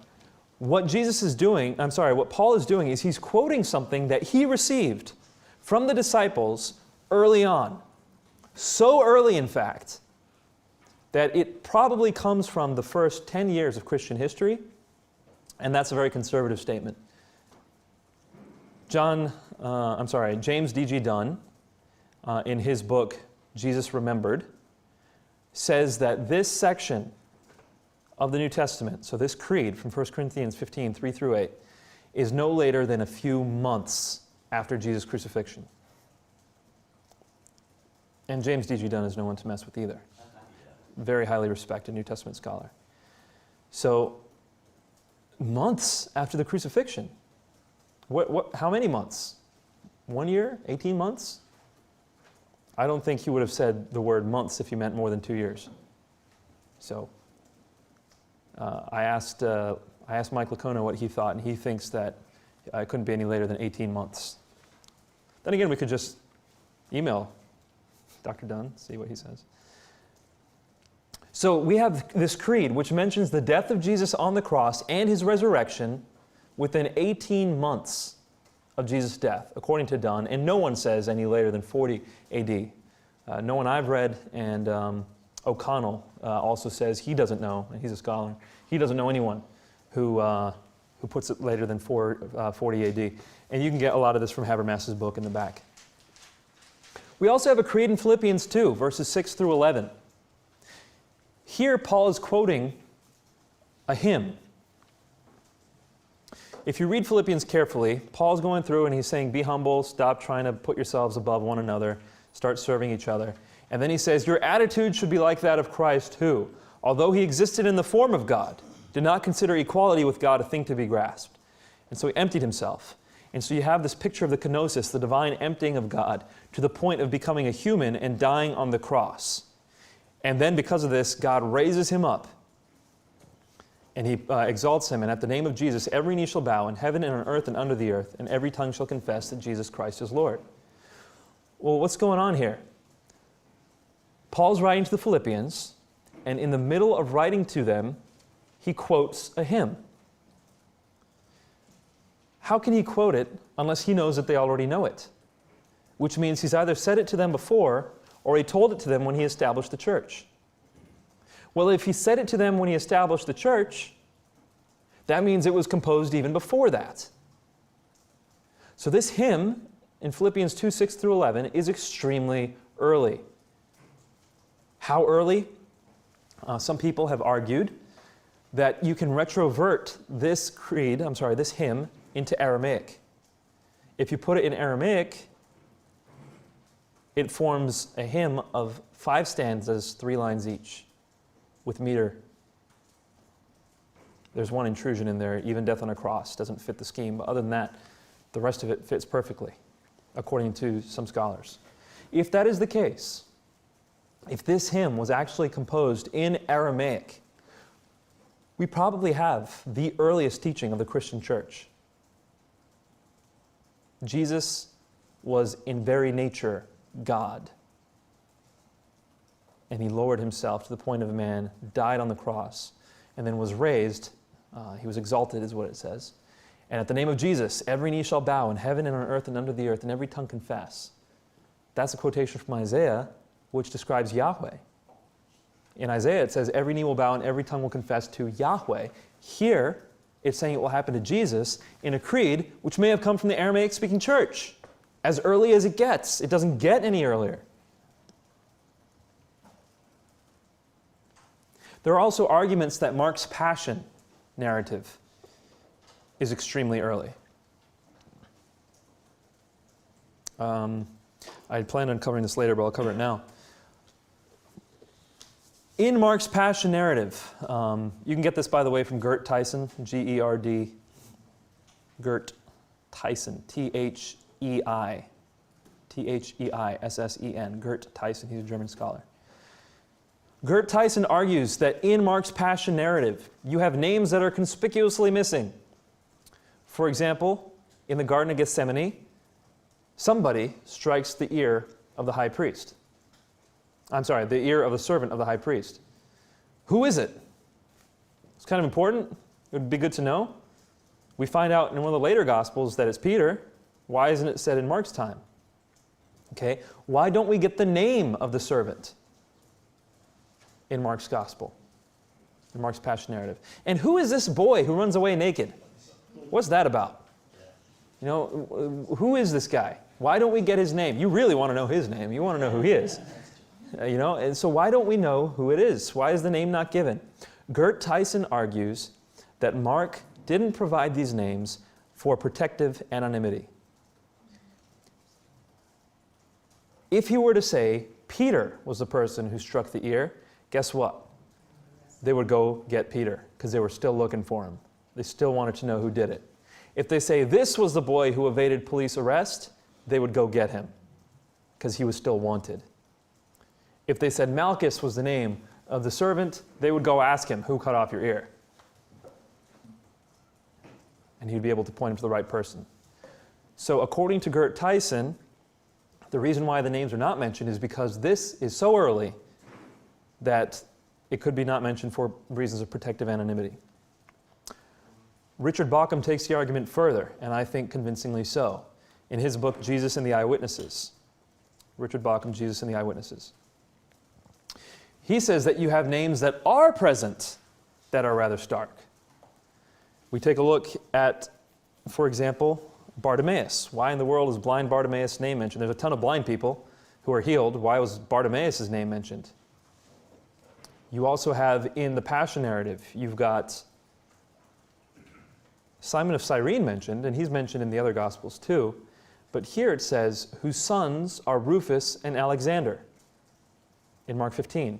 what Paul is doing is he's quoting something that he received from the disciples early on. So early, in fact, that it probably comes from the first 10 years of Christian history, and that's a very conservative statement. James D.G. Dunn, in his book, Jesus Remembered, says that this section of the New Testament, so this creed from 1 Corinthians 15, 3 through 8, is no later than a few months after Jesus' crucifixion. And James D.G. Dunn is no one to mess with either. Very highly respected New Testament scholar. So, months after the crucifixion. How many months? 1 year? 18 months? I don't think he would have said the word months if he meant more than 2 years. So, I asked Mike Lacona what he thought, and he thinks that it couldn't be any later than 18 months. Then again, we could just email Dr. Dunn, see what he says. So we have this creed which mentions the death of Jesus on the cross and his resurrection within 18 months of Jesus' death, according to Dunn, and no one says any later than 40 AD. No one I've read, and O'Connell also says he doesn't know, and he's a scholar, he doesn't know anyone who puts it later than 40 AD. And you can get a lot of this from Habermas's book in the back. We also have a creed in Philippians 2, verses 6 through 11. Here, Paul is quoting a hymn. If you read Philippians carefully, Paul's going through and he's saying, be humble, stop trying to put yourselves above one another, start serving each other. And then he says, your attitude should be like that of Christ, who, although he existed in the form of God, did not consider equality with God a thing to be grasped. And so he emptied himself. And so you have this picture of the kenosis, the divine emptying of God, to the point of becoming a human and dying on the cross. And then because of this, God raises him up. And he exalts him, and at the name of Jesus, every knee shall bow in heaven and on earth and under the earth, and every tongue shall confess that Jesus Christ is Lord. Well, what's going on here? Paul's writing to the Philippians, and in the middle of writing to them, he quotes a hymn. How can he quote it unless he knows that they already know it? Which means he's either said it to them before, or he told it to them when he established the church. Well, if he said it to them when he established the church, that means it was composed even before that. So this hymn in Philippians 2, 6 through 11 is extremely early. How early? Some people have argued that you can retrovert this this hymn into Aramaic. If you put it in Aramaic, it forms a hymn of 5 stanzas, 3 lines each, with meter. There's one intrusion in there, even death on a cross doesn't fit the scheme, but other than that, the rest of it fits perfectly, according to some scholars. If that is the case, if this hymn was actually composed in Aramaic, we probably have the earliest teaching of the Christian church. Jesus was in very nature God. And he lowered himself to the point of man, died on the cross, and then was raised. He was exalted, is what it says. And at the name of Jesus, every knee shall bow in heaven and on earth and under the earth, and every tongue confess. That's a quotation from Isaiah, which describes Yahweh. In Isaiah, it says, every knee will bow and every tongue will confess to Yahweh. Here, it's saying it will happen to Jesus in a creed which may have come from the Aramaic-speaking church. As early as it gets. It doesn't get any earlier. There are also arguments that Mark's passion narrative is extremely early. I had planned on covering this later, but I'll cover it now. In Mark's passion narrative, you can get this, by the way, from Gert Tyson, G-E-R-D, Gert Tyson, T-H-E-I, T-H-E-I-S-S-E-N, Gert Tyson, he's a German scholar. Gert Tyson argues that in Mark's passion narrative, you have names that are conspicuously missing. For example, in the Garden of Gethsemane, somebody strikes the ear of the high priest. The ear of the servant of the high priest. Who is it? It's kind of important. It would be good to know. We find out in one of the later Gospels that it's Peter. Why isn't it said in Mark's time? Okay, why don't we get the name of the servant in Mark's Gospel, in Mark's passion narrative? And who is this boy who runs away naked? What's that about? You know, who is this guy? Why don't we get his name? You really want to know his name. You want to know who he is. And so why don't we know who it is? Why is the name not given? Gert Tyson argues that Mark didn't provide these names for protective anonymity. If he were to say Peter was the person who struck the ear, guess what? They would go get Peter because they were still looking for him. They still wanted to know who did it. If they say this was the boy who evaded police arrest, they would go get him because he was still wanted. If they said Malchus was the name of the servant, they would go ask him, who cut off your ear? And he'd be able to point him to the right person. So according to Gert Tyson, the reason why the names are not mentioned is because this is so early that it could be not mentioned for reasons of protective anonymity. Richard Bauckham takes the argument further, and I think convincingly so, in his book, Jesus and the Eyewitnesses. Richard Bauckham, Jesus and the Eyewitnesses. He says that you have names that are present that are rather stark. We take a look at, for example, Bartimaeus. Why in the world is blind Bartimaeus' name mentioned? There's a ton of blind people who are healed. Why was Bartimaeus' name mentioned? You also have in the Passion narrative, you've got Simon of Cyrene mentioned, and he's mentioned in the other Gospels too. But here it says, whose sons are Rufus and Alexander in Mark 15.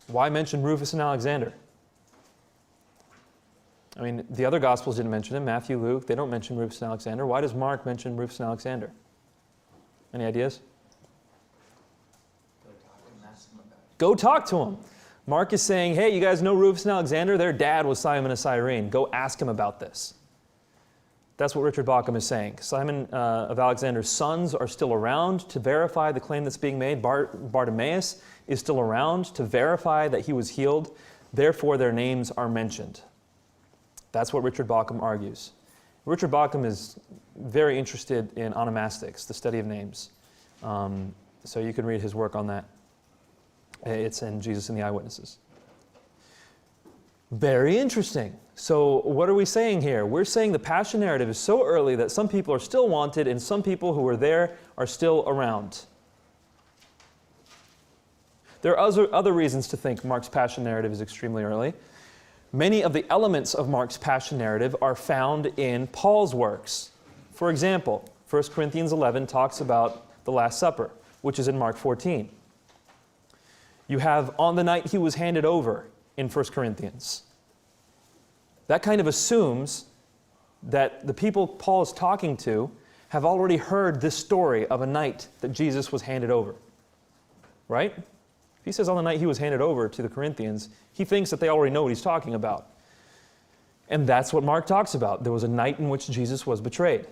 Why mention Rufus and Alexander? I mean, the other Gospels didn't mention him. Matthew, Luke, they don't mention Rufus and Alexander. Why does Mark mention Rufus and Alexander? Any ideas? Go talk to him. Mark is saying, hey, you guys know Rufus and Alexander? Their dad was Simon of Cyrene. Go ask him about this. That's what Richard Bauckham is saying. Simon of Alexander's sons are still around to verify the claim that's being made. Bartimaeus is still around to verify that he was healed. Therefore, their names are mentioned. That's what Richard Bauckham argues. Richard Bauckham is very interested in onomastics, the study of names. So you can read his work on that. It's in Jesus and the Eyewitnesses. Very interesting. So what are we saying here? We're saying the Passion narrative is so early that some people are still wanted and some people who were there are still around. There are other reasons to think Mark's passion narrative is extremely early. Many of the elements of Mark's passion narrative are found in Paul's works. For example, 1 Corinthians 11 talks about the Last Supper, which is in Mark 14. You have on the night he was handed over in 1 Corinthians. That kind of assumes that the people Paul is talking to have already heard this story of a night that Jesus was handed over. Right? If he says on the night he was handed over to the Corinthians, he thinks that they already know what he's talking about. And that's what Mark talks about. There was a night in which Jesus was betrayed.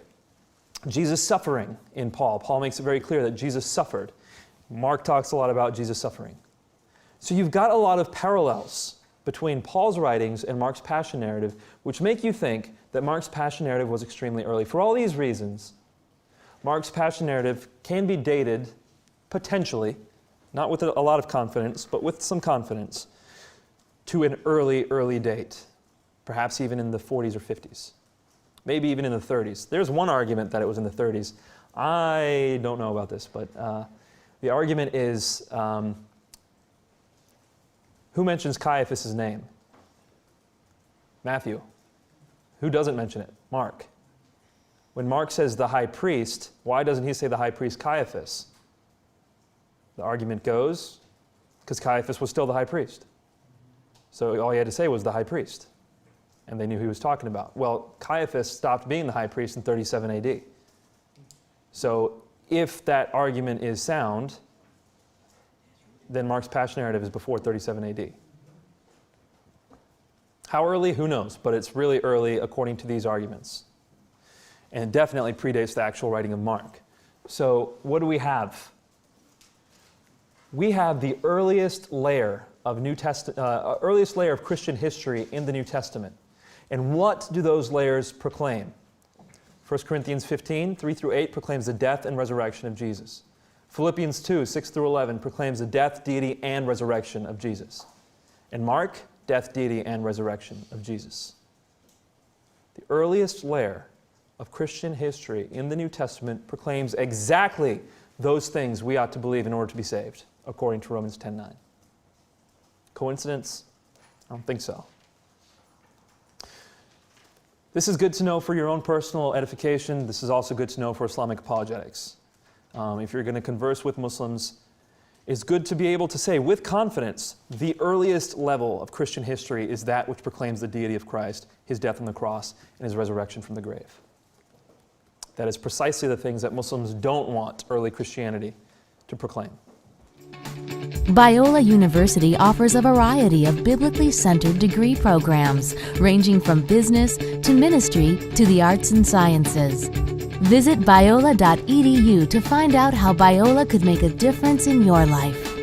Jesus' suffering in Paul. Paul makes it very clear that Jesus suffered. Mark talks a lot about Jesus' suffering. So you've got a lot of parallels between Paul's writings and Mark's passion narrative, which make you think that Mark's passion narrative was extremely early. For all these reasons, Mark's passion narrative can be dated, potentially, not with a lot of confidence, but with some confidence, to an early date, perhaps even in the 40s or 50s, maybe even in the 30s. There's one argument that it was in the 30s. I don't know about this, but the argument is, who mentions Caiaphas' name? Matthew. Who doesn't mention it? Mark. When Mark says the high priest, why doesn't he say the high priest Caiaphas? The argument goes, because Caiaphas was still the high priest. So all he had to say was the high priest. And they knew who he was talking about. Well, Caiaphas stopped being the high priest in 37 AD. So if that argument is sound, then Mark's passion narrative is before 37 AD. How early? Who knows? But it's really early according to these arguments. And it definitely predates the actual writing of Mark. So what do we have? We have the earliest layer of earliest layer of Christian history in the New Testament. And what do those layers proclaim? 1 Corinthians 15, 3 through 8 proclaims the death and resurrection of Jesus. Philippians 2, 6 through 11 proclaims the death, deity, and resurrection of Jesus. And Mark, death, deity, and resurrection of Jesus. The earliest layer of Christian history in the New Testament proclaims exactly those things we ought to believe in order to be saved, according to Romans 10:9. Coincidence? I don't think so. This is good to know for your own personal edification. This is also good to know for Islamic apologetics. If you're going to converse with Muslims, it's good to be able to say with confidence, the earliest level of Christian history is that which proclaims the deity of Christ, His death on the cross, and His resurrection from the grave. That is precisely the things that Muslims don't want early Christianity to proclaim. Biola University offers a variety of biblically centered degree programs, ranging from business to ministry to the arts and sciences. Visit biola.edu to find out how Biola could make a difference in your life.